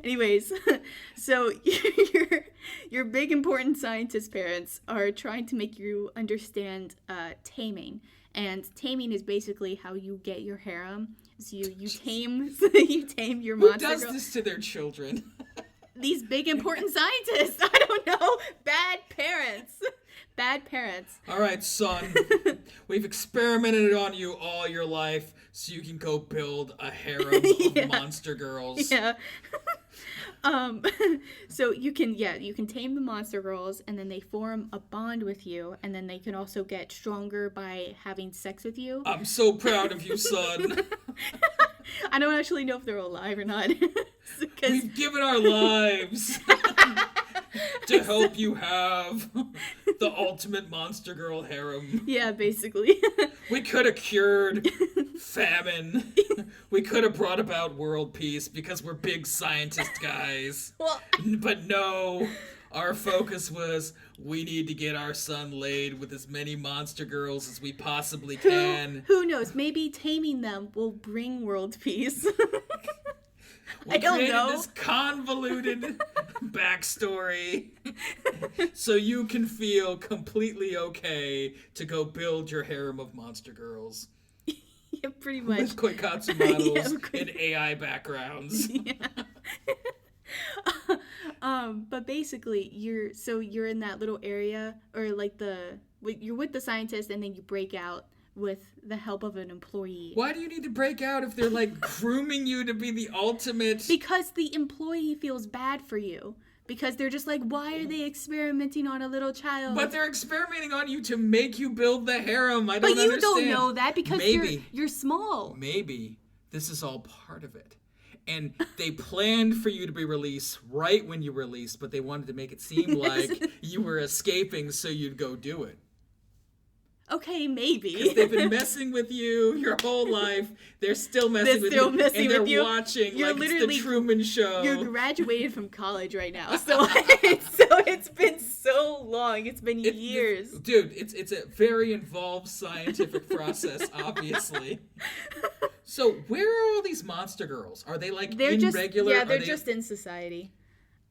Anyways, so your big important scientist parents are trying to make you understand taming. And taming is basically how you get your harem. So you tame your monster. Who does girl. this to their children? These big important scientists. I don't know. Bad parents. Bad parents. All right, son. We've experimented on you all your life so you can go build a harem of monster girls. Yeah. So you can tame the monster girls, and then they form a bond with you, and then they can also get stronger by having sex with you. I'm so proud of you, son. I don't actually know if they're alive or not. We've given our lives to help you have the ultimate monster girl harem. Yeah, basically. We could have cured famine. We could have brought about world peace because we're big scientist guys. Well, but no, our focus was we need to get our son laid with as many monster girls as we possibly can. Who knows? Maybe taming them will bring world peace. I don't know. This convoluted backstory so you can feel completely okay to go build your harem of monster girls. Yeah, pretty much. With Koikatsu models and AI backgrounds. Yeah. But basically, you're in that little area, or like you're with the scientist, and then you break out with the help of an employee. Why do you need to break out if they're like grooming you to be the ultimate? Because the employee feels bad for you. Because they're just like, why are they experimenting on a little child? But they're experimenting on you to make you build the harem. I don't understand. But you don't know that because you're small. Maybe this is all part of it. And they planned for you to be released right when you released, but they wanted to make it seem like you were escaping so you'd go do it. Okay, maybe. Because they've been messing with you your whole life. They're still messing with you. And they're watching like it's the Truman Show. You're graduated from college right now. So it's been so long. It's been years. Dude, it's a very involved scientific process, obviously. So where are all these monster girls? Are they like regular? Yeah, they're just in society.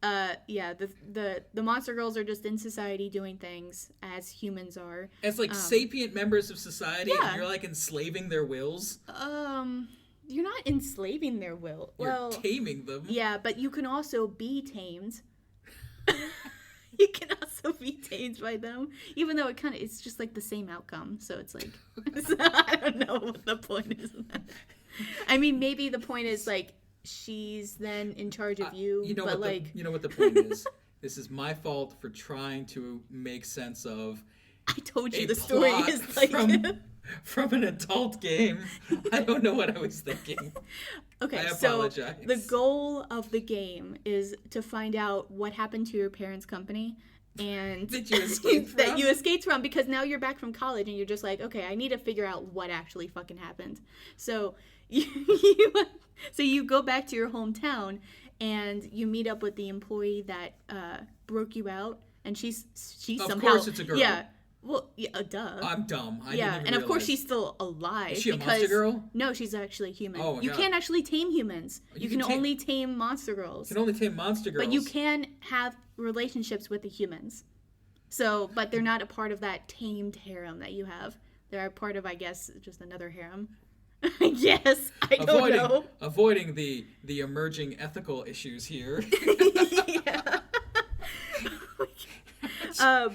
The monster girls are just in society doing things as humans are. As like sapient members of society, yeah. And you're like enslaving their wills? You're not enslaving their will. You're taming them. Yeah, but you can also be tamed. You can also be tamed by them, even though it's just like the same outcome. So it's like, I don't know what the point is. I mean, maybe the point is like, she's then in charge of you. You know what the point is? This is my fault for trying to make sense of. I told you the story is like from an adult game. I don't know what I was thinking. Okay, I apologize. So the goal of the game is to find out what happened to your parents' company and that you escaped from? That you escaped from, because now you're back from college and you're just like, okay, I need to figure out what actually fucking happened. So you go back to your hometown and you meet up with the employee that broke you out, and she's somehow. Of course, it's a girl. Yeah. Well, yeah, duh. I'm dumb. I didn't even and realize. of course she's still alive. Is she a monster girl? No, she's actually human. Oh, you God. can't actually tame humans. You can only tame monster girls. You can only tame monster girls. But you can have relationships with the humans. So, but they're not a part of that tamed harem that you have. They're a part of, I guess, just another harem. I guess. I don't know. Avoiding the emerging ethical issues here. Yeah.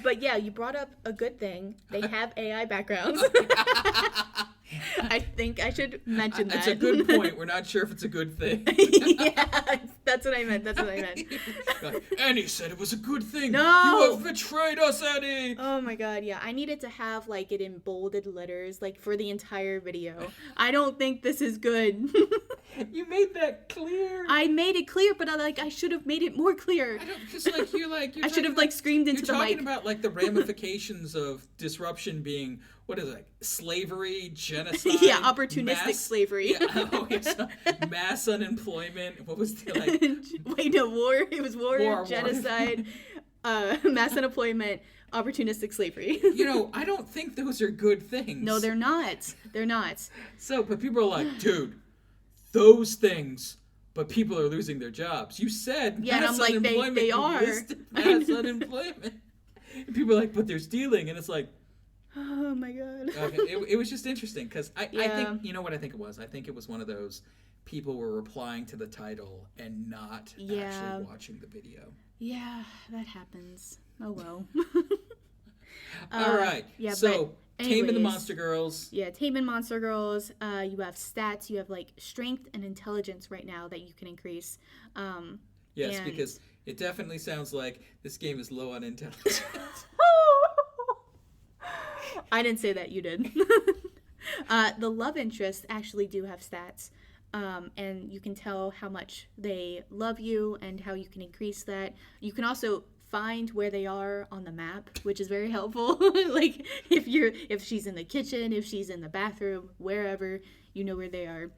But yeah, you brought up a good thing. They have AI backgrounds. I think I should mention that. It's a good point. We're not sure if it's a good thing. Yeah, that's what I meant. Annie said it was a good thing. No! You have betrayed us, Annie! Oh my god, yeah. I needed to have like it in bolded letters, like for the entire video. I don't think this is good. You made that clear. I made it clear, but I should have made it more clear. Because you're I should have screamed into the mic. You're talking about like the ramifications of disruption being what is it? Like, slavery, genocide, Yeah, opportunistic mass, slavery. Yeah, mass unemployment. What was the Wait, no, war. It was war. War. Genocide, mass unemployment, opportunistic slavery. I don't think those are good things. No, they're not. They're not. So, but people are like, dude, those things. But people are losing their jobs. You said yeah, mass and I'm like, unemployment. they are. Mass unemployment. And people are like, but they're stealing. And it's like, oh my God. it was just interesting because I think, you know what I think it was? I think it was one of those people were replying to the title and not actually watching the video. Yeah, that happens. Oh, well. All right. Yeah, so, Taming the anyways, Monster Girls. Yeah, Taming Monster Girls. You have stats. You have like strength and intelligence right now that you can increase. Yes, because it definitely sounds like this game is low on intelligence. I didn't say that. You did. The love interests actually do have stats. And you can tell how much they love you and how you can increase that. You can also find where they are on the map, which is very helpful. Like if she's in the kitchen, if she's in the bathroom, wherever, you know where they are.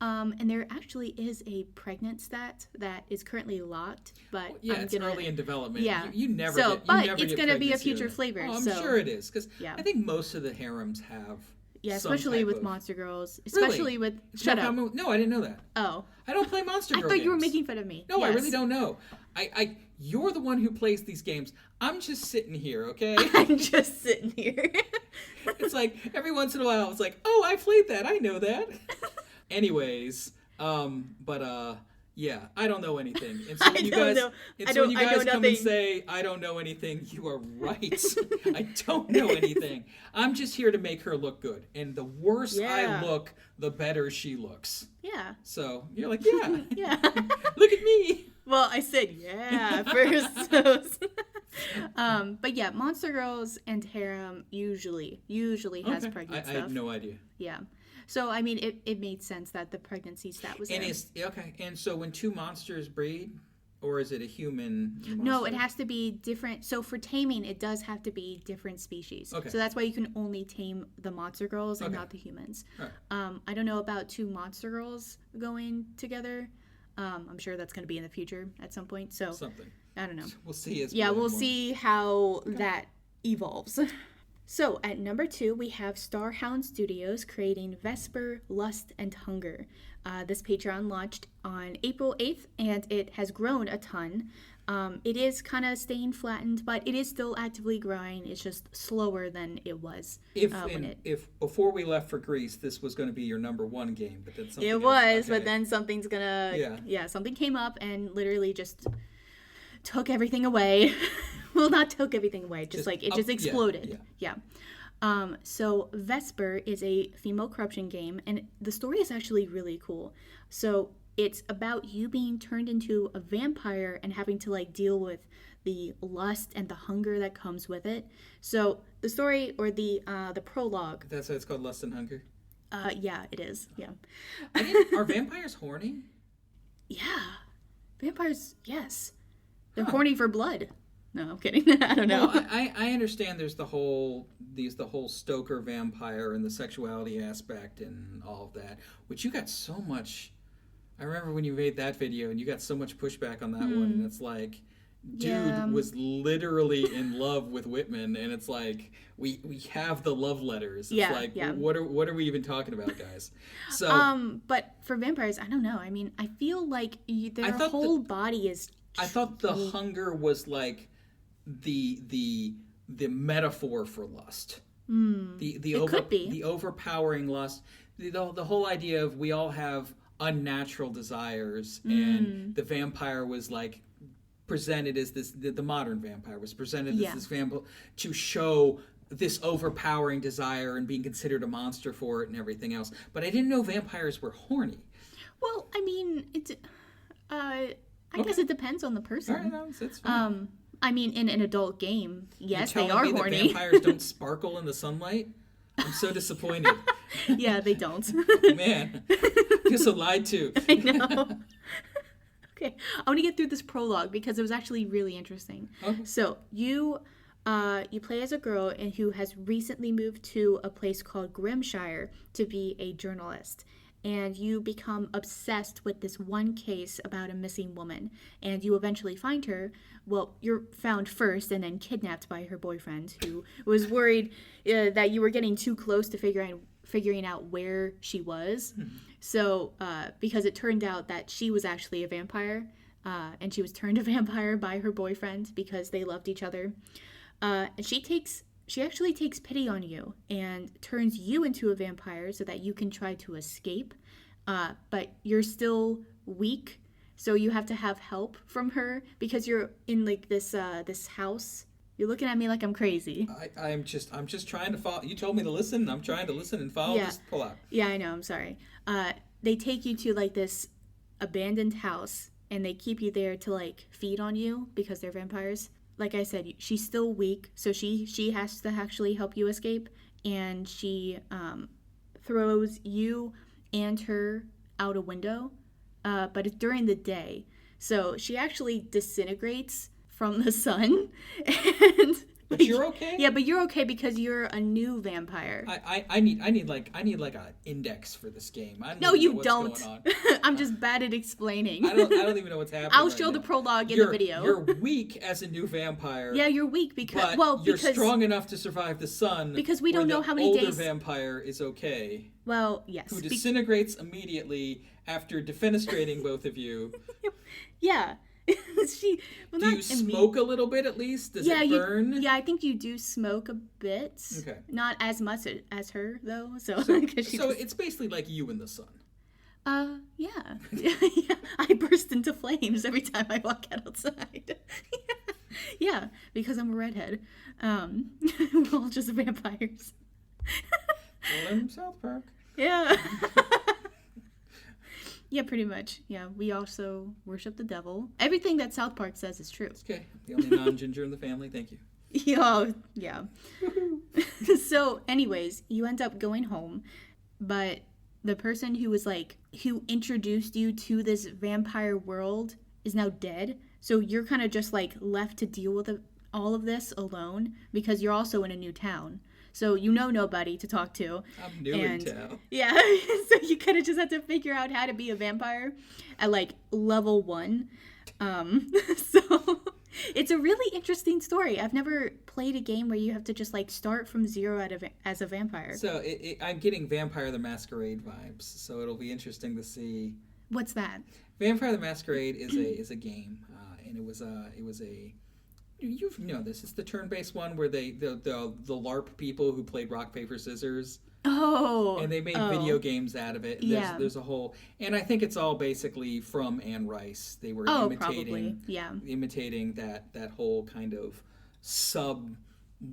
And there actually is a pregnant stat that is currently locked, but it's early in development. Yeah, you never. So, get, but never it's going to be a future flavor. Oh, I'm so, sure it is because yeah. I think most of the harems have. Yeah, some especially type with of... Monster Girls. Especially with... Shut up. No, I didn't know that. Oh. I don't play Monster Girl I thought you were games. making fun of me. No, yes. I really don't know. You're the one who plays these games. I'm just sitting here, okay? I'm just sitting here. It's like, every once in a while, it's like, oh, I played that. I know that. Anyways, yeah, I don't know anything. And so when you guys come and say, I don't know anything, you are right. I don't know anything. I'm just here to make her look good. And the worse I look, the better she looks. Yeah. So you're like, yeah. Yeah. Look at me. Well, I said yeah first. But yeah, Monster Girls and harem usually has pregnant stuff. I have no idea. Yeah. So, I mean, it made sense that the pregnancy stat was there. And so when two monsters breed, or is it a human monster? No, it has to be different. So for taming, it does have to be different species. Okay. So that's why you can only tame the Monster Girls and not the humans. Right. I don't know about two Monster Girls going together. I'm sure that's going to be in the future at some point. So something. I don't know. We'll see. We'll see how that evolves. So, at number 2, we have Starhound Studios creating Vesper, Lust, and Hunger. This Patreon launched on April 8th, and it has grown a ton. It is kind of staying flattened, but it is still actively growing. It's just slower than it was. If before we left for Greece, this was going to be your number 1 game, but then something but then something's gonna... Yeah, something came up and literally just took everything away. Well, not took everything away, it just exploded. Yeah. So Vesper is a female corruption game, and the story is actually really cool. So it's about you being turned into a vampire and having to deal with the lust and the hunger that comes with it. So the story, or the prologue. That's why it's called Lust and Hunger? Yeah, it is. Yeah. Are vampires horny? Yeah. Vampires, yes. They're horny for blood. No, I'm kidding. I don't know. Well, I understand there's the whole Stoker vampire and the sexuality aspect and all of that, which you got so much. I remember when you made that video and you got so much pushback on that one, and it's like, dude was literally in love with Whitman, and it's like we have the love letters. It's what are we even talking about, guys? So but for vampires, I don't know. I mean, I feel like their whole body is. I thought the hunger was like the metaphor for lust. The overpowering lust. The whole idea of we all have unnatural desires, and the vampire was like presented as this. The modern vampire was presented as this vampire to show this overpowering desire and being considered a monster for it and everything else. But I didn't know vampires were horny. Well, I mean, I guess it depends on the person. All right, no, it's fine. I mean, in an adult game, yes, they You're are telling me horny. that vampires don't sparkle in the sunlight? I'm so disappointed. Yeah, they don't. Man, you're so lied to. I know. Okay, I want to get through this prologue because it was actually really interesting. Okay. So you You play as a girl and who has recently moved to a place called Grimshire to be a journalist. And you become obsessed with this one case about a missing woman. And you eventually find her. Well, you're found first and then kidnapped by her boyfriend, who was worried that you were getting too close to figuring out where she was. So, because it turned out that she was actually a vampire, and she was turned a vampire by her boyfriend because they loved each other. And she actually takes pity on you and turns you into a vampire so that you can try to escape. But you're still weak, so you have to have help from her because you're in like this house. You're looking at me like I'm crazy. I'm just trying to follow. You told me to listen. I'm trying to listen and follow this pull out. Yeah, I know. I'm sorry. They take you to like this abandoned house and they keep you there to like feed on you because they're vampires. Like I said, she's still weak, so she has to actually help you escape, and she throws you and her out a window, but it's during the day, so she actually disintegrates from the sun, and But you're okay? Yeah, but you're okay because you're a new vampire. I need like an index for this game. I No, you know what's don't. going on. I'm just bad at explaining. I don't even know what's happening. I'll right show now. the prologue in the video. You're weak as a new vampire. Yeah, you're weak because you're strong enough to survive the sun. Because we don't know how many days. The days. older vampire is okay. Well, yes. Who disintegrates immediately after defenestrating both of you. Yeah. Do you smoke a little bit at least? Does it burn? I think you do smoke a bit. Okay. Not as much as her though. So it's basically like you in the sun. Yeah. I burst into flames every time I walk outside. Yeah, because I'm a redhead. We're all just vampires. Well, in South Park. Yeah. Yeah, pretty much. Yeah, we also worship the devil. Everything that South Park says is true. It's okay. The only non-ginger in the family. Thank you. Yeah. So, anyways, you end up going home, but the person who introduced you to this vampire world is now dead. So you're kind of just like left to deal with all of this alone because you're also in a new town. So you know nobody to talk to. I'm new in town. Yeah, so you kind of just have to figure out how to be a vampire at like level 1. So it's a really interesting story. I've never played a game where you have to just like start from zero as a vampire. So I'm getting Vampire the Masquerade vibes. So it'll be interesting to see. What's that? Vampire the Masquerade is a game, and it was a. You know this. It's the turn-based one where the LARP people who played rock paper scissors. Oh. And they made video games out of it. There's a whole, and I think it's all basically from Anne Rice. They were imitating that whole kind of sub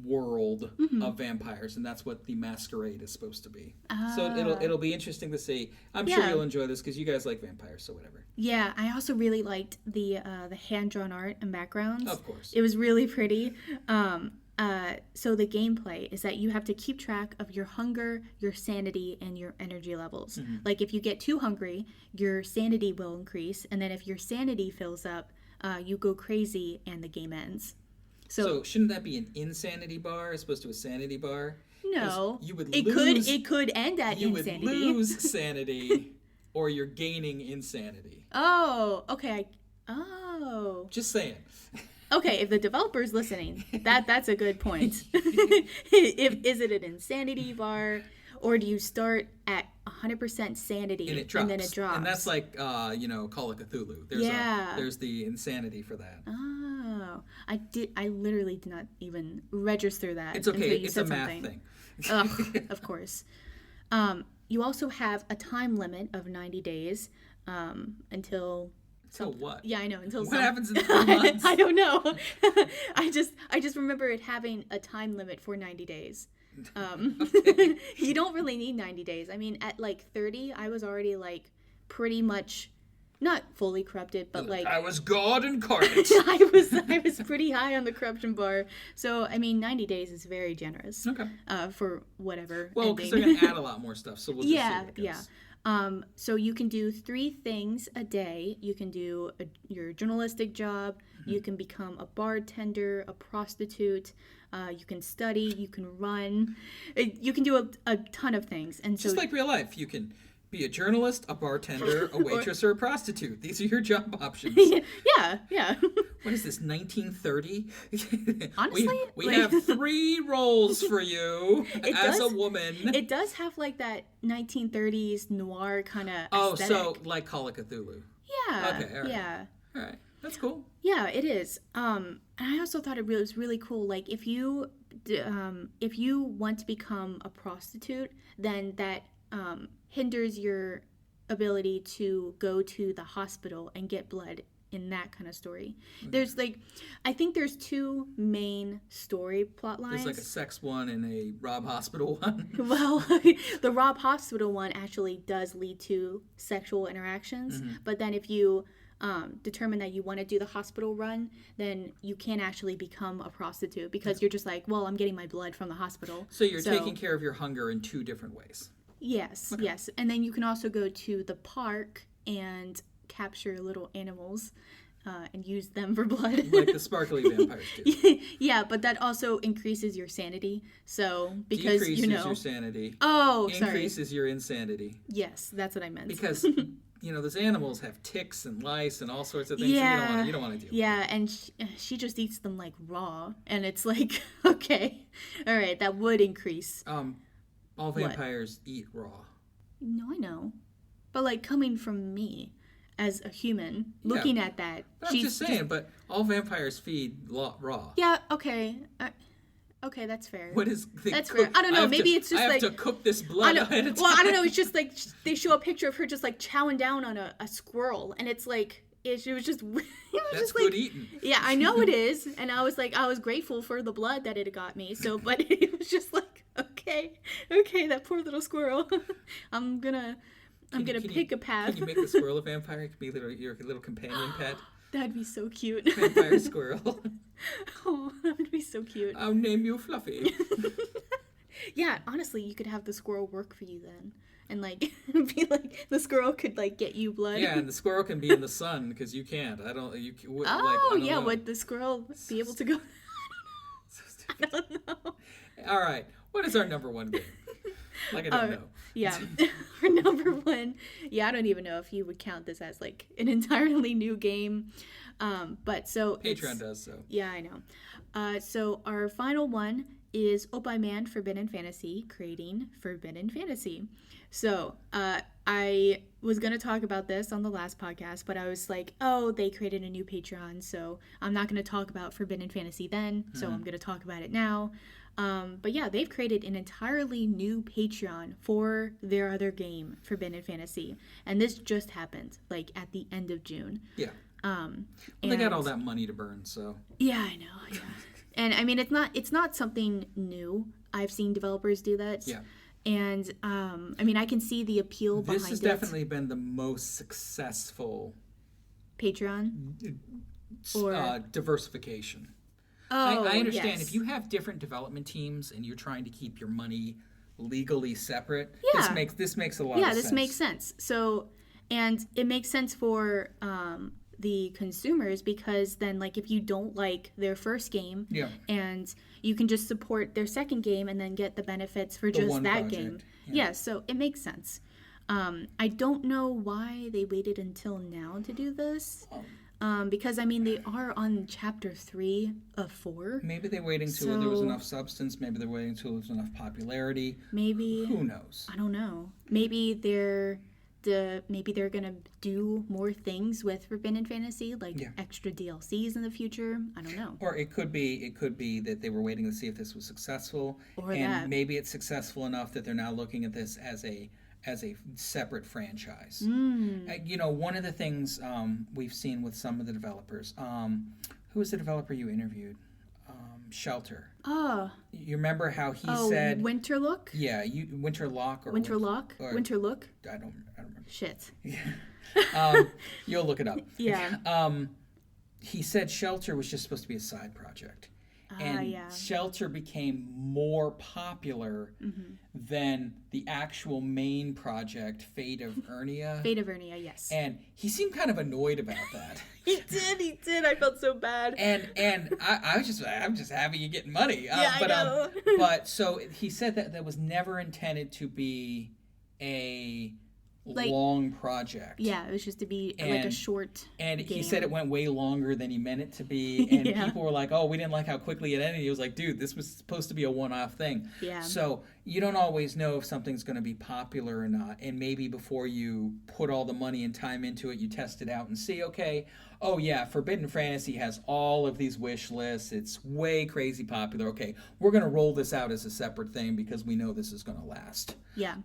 world of vampires, and that's what the Masquerade is supposed to be. So it'll be interesting to see. I'm sure you'll enjoy this because you guys like vampires, so whatever. Yeah, I also really liked the hand-drawn art and backgrounds. Of course. It was really pretty. So the gameplay is that you have to keep track of your hunger, your sanity, and your energy levels. Mm-hmm. Like if you get too hungry, your sanity will increase, and then if your sanity fills up, you go crazy and the game ends. So shouldn't that be an insanity bar as opposed to a sanity bar? No. You would it could end at insanity. You would lose sanity or you're gaining insanity. Oh, okay. Just saying. Okay, if the developer's listening, that's a good point. Is it an insanity bar, or do you start at 100% sanity and then it drops? And that's like Call of Cthulhu. There's the insanity for that. Oh, I literally did not even register that. It's okay. It's a math thing. Of course. You also have a time limit of 90 days until. So what? Yeah, I know. What happens in 3 months? I don't know. I just remember it having a time limit for 90 days. You don't really need 90 days. I mean, at like 30, I was already like pretty much not fully corrupted, but like I was God incarnate. I was pretty high on the corruption bar. So I mean, 90 days is very generous. Okay. For whatever. Well, because they're gonna add a lot more stuff, so we'll just see what it goes. Yeah. So you can do 3 things a day. You can do your journalistic job. Mm-hmm. You can become a bartender, a prostitute. You can study. You can run. You can do a ton of things. And so, just like real life, you can be a journalist, a bartender, a waitress, or a prostitute. These are your job options. yeah. What is this, 1930? Honestly, we have 3 roles for you as a woman. It does have like that 1930s noir kind of Oh, aesthetic. so like Call of Cthulhu. Yeah. Okay, all right. Yeah. All right, that's cool. Yeah, it is. And I also thought it was really cool. Like if you want to become a prostitute, then that hinders your ability to go to the hospital and get blood in that kind of story. Okay. There's I think there's 2 main story plot lines. There's like a sex one and a Rob Hospital one. Well, the Rob Hospital one actually does lead to sexual interactions, but then if you determine that you want to do the hospital run, then you can't actually become a prostitute because you're just like, well, I'm getting my blood from the hospital. So you're taking care of your hunger in 2 different ways. Yes, okay. Yes. And then you can also go to the park and capture little animals and use them for blood. Like the sparkly vampires do. Yeah, but that also increases your sanity. So, because, decreases your sanity. Oh, sorry. Increases your insanity. Yes, that's what I meant. Because... those animals have ticks and lice and all sorts of things you don't want to do. Yeah, and she just eats them like raw, and it's like, okay, all right, that would increase. All vampires eat raw. No, I know, but like coming from me as a human, looking at that, but I'm just saying. But all vampires feed raw. Yeah. Okay. Okay, that's fair. What is that's fair? I don't know. Maybe it's just I have to cook this blood ahead of time. Well, I don't know. It's just like they show a picture of her just like chowing down on a squirrel, and it's like it was just. That's just good like, eating. Yeah, I know it is, and I was grateful for the blood that it got me. So, but it was just like okay, that poor little squirrel. I'm gonna pick a path. Can you make the squirrel a vampire? It could be your little companion pet. That'd be so cute. Vampire squirrel. Oh, that would be so cute. I'll name you Fluffy. Yeah, honestly, you could have the squirrel work for you then. And, be like, the squirrel could, get you blood. Yeah, and the squirrel can be in the sun because you can't. I don't know. Would the squirrel be able to go? So stupid. I don't know. All right, what is our number 1 game? I don't know. Yeah, our number 1. Yeah, I don't even know if you would count this as, an entirely new game. But so Patreon does so. Yeah, I know. So our final one is Opaiman Forbidden Fantasy, creating Forbidden Fantasy. So I was going to talk about this on the last podcast, but I was like, oh, they created a new Patreon, so I'm not going to talk about Forbidden Fantasy then, so I'm going to talk about it now. But yeah, they've created an entirely new Patreon for their other game, Forbidden Fantasy. And this just happened, at the end of June. Yeah. They got all that money to burn, so. Yeah, I know. Yeah. And I mean, it's not something new. I've seen developers do that. Yeah. And I mean, I can see the appeal behind it. This has definitely been the most successful Patreon or diversification. Oh, I understand yes. if you have different development teams and you're trying to keep your money legally separate. Yeah. This makes a lot of sense. Yeah, this makes sense. So, and it makes sense for the consumers because then if you don't like their first game and you can just support their second game and then get the benefits for just that project. Game. Yeah, so it makes sense. I don't know why they waited until now to do this. Because I mean they are on chapter 3 of 4. Maybe they're waiting till there was enough substance. Maybe they're waiting till there was enough popularity. Maybe. Who knows? I don't know. Maybe they're gonna do more things with Forbidden Fantasy, extra DLCs in the future. I don't know. Or it could be that they were waiting to see if this was successful, maybe it's successful enough that they're now looking at this as a separate franchise. One of the things we've seen with some of the developers. Who was the developer you interviewed? Shelter. Oh. You remember how he said Winterlook? Yeah, Winterlock or Winterlock? Winterlook? I don't remember. Shit. Yeah. You'll look it up. Yeah. He said Shelter was just supposed to be a side project. And yeah. Shelter became more popular than the actual main project, Fate of Earnia. Fate of Earnia, yes. And he seemed kind of annoyed about that. He did. I felt so bad. And I'm just happy you're getting money. Yeah, I know. But so he said that was never intended to be a long project. Yeah, it was just to be like a short And game. he said it went way longer than he meant it to be. And people were like, oh, we didn't like how quickly it ended. He was like, dude, this was supposed to be a one-off thing. Yeah. So you don't always know if something's going to be popular or not. And maybe before you put all the money and time into it, you test it out and see, okay, oh yeah, Forbidden Fantasy has all of these wish lists. It's way crazy popular. Okay, we're going to roll this out as a separate thing because we know this is going to last. Yeah.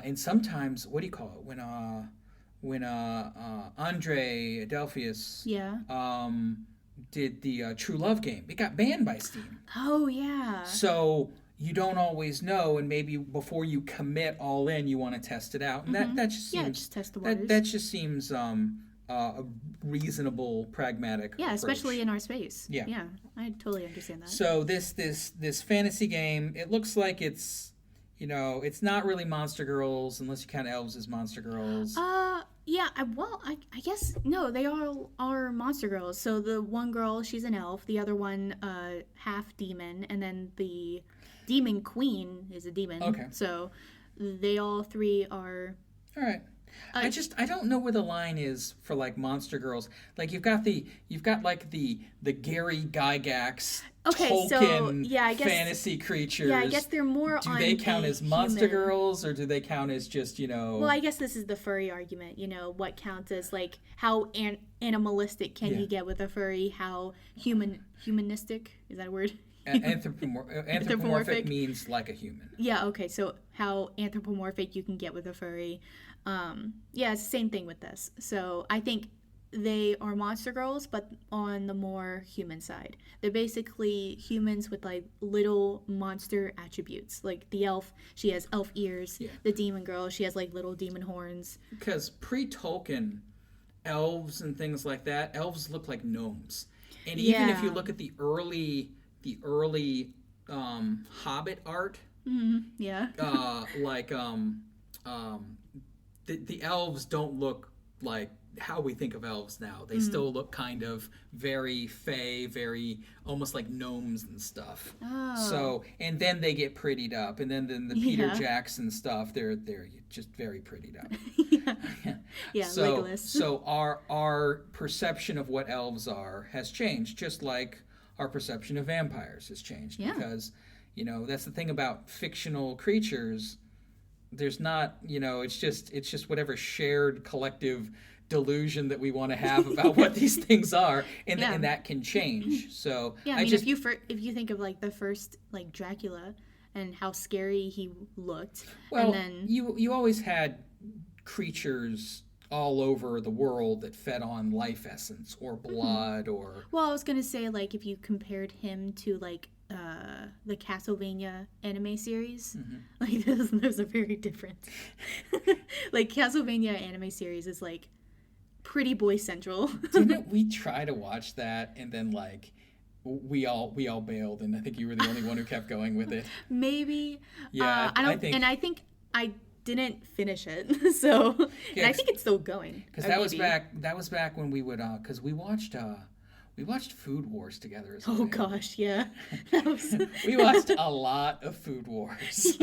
And sometimes, what do you call it? When Andre Adelphius did the True Love game, it got banned by Steam. Oh yeah. So you don't always know, and maybe before you commit all in, you want to test it out, and that just seems just test the waters. that just seems a reasonable, pragmatic approach. Especially in our space. Yeah, I totally understand that. So this fantasy game, it looks like it's. It's not really Monster Girls unless you count elves as Monster Girls. Yeah. I guess no. They all are Monster Girls. So the one girl, she's an elf. The other one, half demon, and then the demon queen is a demon. Okay. So they all three are. All right. I don't know where the line is for like Monster Girls. Like you've got like the Gary Gygax Tolkien I guess, fantasy creatures. Yeah, I guess they're more do on they count as Monster Girls or do they count as just, Well, I guess this is the furry argument, what counts as like how animalistic can you get with a furry, how humanistic, is that a word? Anthropomorphic means like a human. Yeah, okay, so how anthropomorphic you can get with a furry. It's the same thing with this. So I think they are Monster Girls, but on the more human side. They're basically humans with like little monster attributes. Like the elf, she has elf ears. Yeah. The demon girl, she has like little demon horns. Because pre-Tolkien, elves and things like that, elves look like gnomes. And even if you look at the early Hobbit art, the elves don't look like how we think of elves now. They still look kind of very fey, very almost like gnomes and stuff. Oh. So, and then they get prettied up, and then the Peter Jackson stuff, they're just very prettied up. Legolas. So our perception of what elves are has changed, just like our perception of vampires has changed. Yeah. Because, that's the thing about fictional creatures. There's not, it's just whatever shared collective delusion that we want to have about what these things are, and that can change. So if you think of like the first like Dracula and how scary he looked, well, and then you always had creatures all over the world that fed on life essence or blood or. Well, I was gonna say like if you compared him to like the Castlevania anime series, like those are very different. Like Castlevania anime series is like pretty boy central. Didn't we try to watch that and then like we all bailed, and I think you were the only one who kept going with it? Maybe. Yeah, I think I didn't finish it. So and I think it's still going. Because that was back when we would because we watched Food Wars together as well. Oh gosh, yeah. We watched a lot of Food Wars.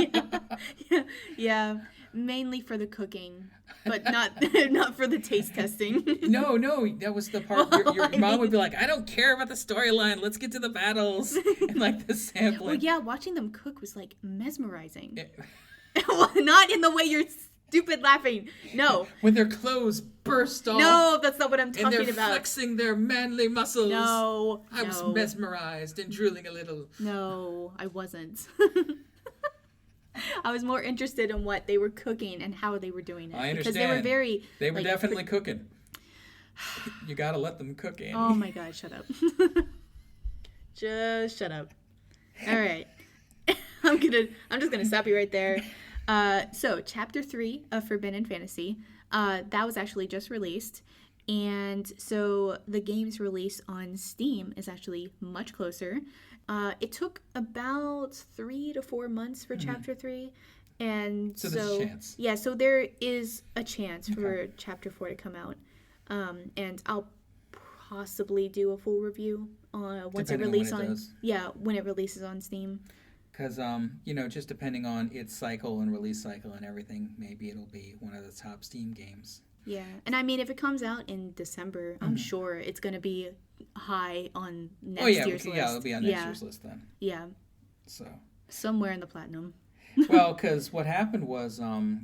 Yeah. Mainly for the cooking, but not for the taste testing. No, that was the part. Your mom would be like, "I don't care about the storyline. Let's get to the battles." And like the sampling. Well, yeah, watching them cook was like mesmerizing. Well, not in the way you're stupid laughing. No. When their clothes burst off. No, that's not what I'm talking about. And they're flexing their manly muscles. No. I was mesmerized and drooling a little. No, I wasn't. I was more interested in what they were cooking and how they were doing it. I understand. Because they were definitely cooking. You gotta let them cook, Annie. Oh my God, shut up. Just shut up. All right. I'm just gonna stop you right there. So chapter 3 of Forbidden Fantasy, that was actually just released. And so the game's release on Steam is actually much closer. It took about 3 to 4 months for Chapter 3. And So there's a chance. Yeah, so there is a chance for Chapter 4 to come out. And I'll possibly do a full review once it releases when it releases on Steam. Because, just depending on its cycle and release cycle and everything, maybe it'll be one of the top Steam games. Yeah, and I mean, if it comes out in December, I'm sure it's going to be high on next year's list. Yeah, it'll be on next year's list then. Yeah. So. Somewhere in the platinum. Well, because what happened was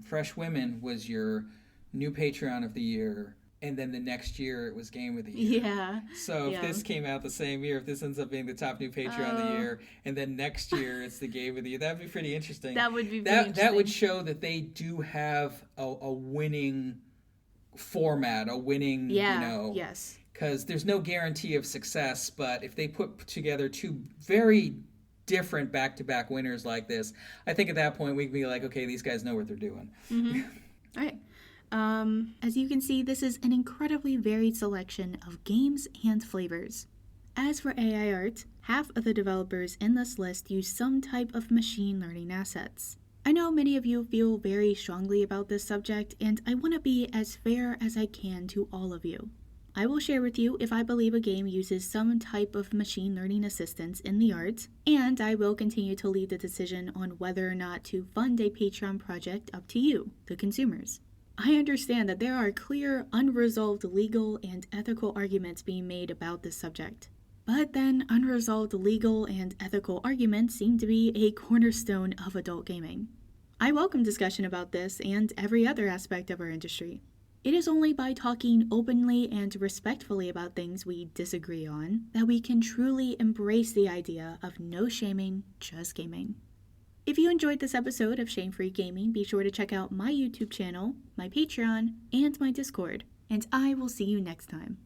Fresh Women was your new Patreon of the year, and then the next year it was Game of the Year. Yeah. So if this came out the same year, if this ends up being the top new Patreon of the year, and then next year it's the Game of the Year, that would be pretty interesting. That would be very interesting. That would show that they do have a winning format, a winning, yes. Because there's no guarantee of success, but if they put together two very different back-to-back winners like this, I think at that point we can be like, okay, these guys know what they're doing. Mm-hmm. All right. As you can see, this is an incredibly varied selection of games and flavors. As for AI art, half of the developers in this list use some type of machine learning assets. I know many of you feel very strongly about this subject, and I want to be as fair as I can to all of you. I will share with you if I believe a game uses some type of machine learning assistance in the art, and I will continue to leave the decision on whether or not to fund a Patreon project up to you, the consumers. I understand that there are clear, unresolved legal and ethical arguments being made about this subject. But then, unresolved legal and ethical arguments seem to be a cornerstone of adult gaming. I welcome discussion about this and every other aspect of our industry. It is only by talking openly and respectfully about things we disagree on that we can truly embrace the idea of no shaming, just gaming. If you enjoyed this episode of Shame Free Gaming, be sure to check out my YouTube channel, my Patreon, and my Discord, and I will see you next time.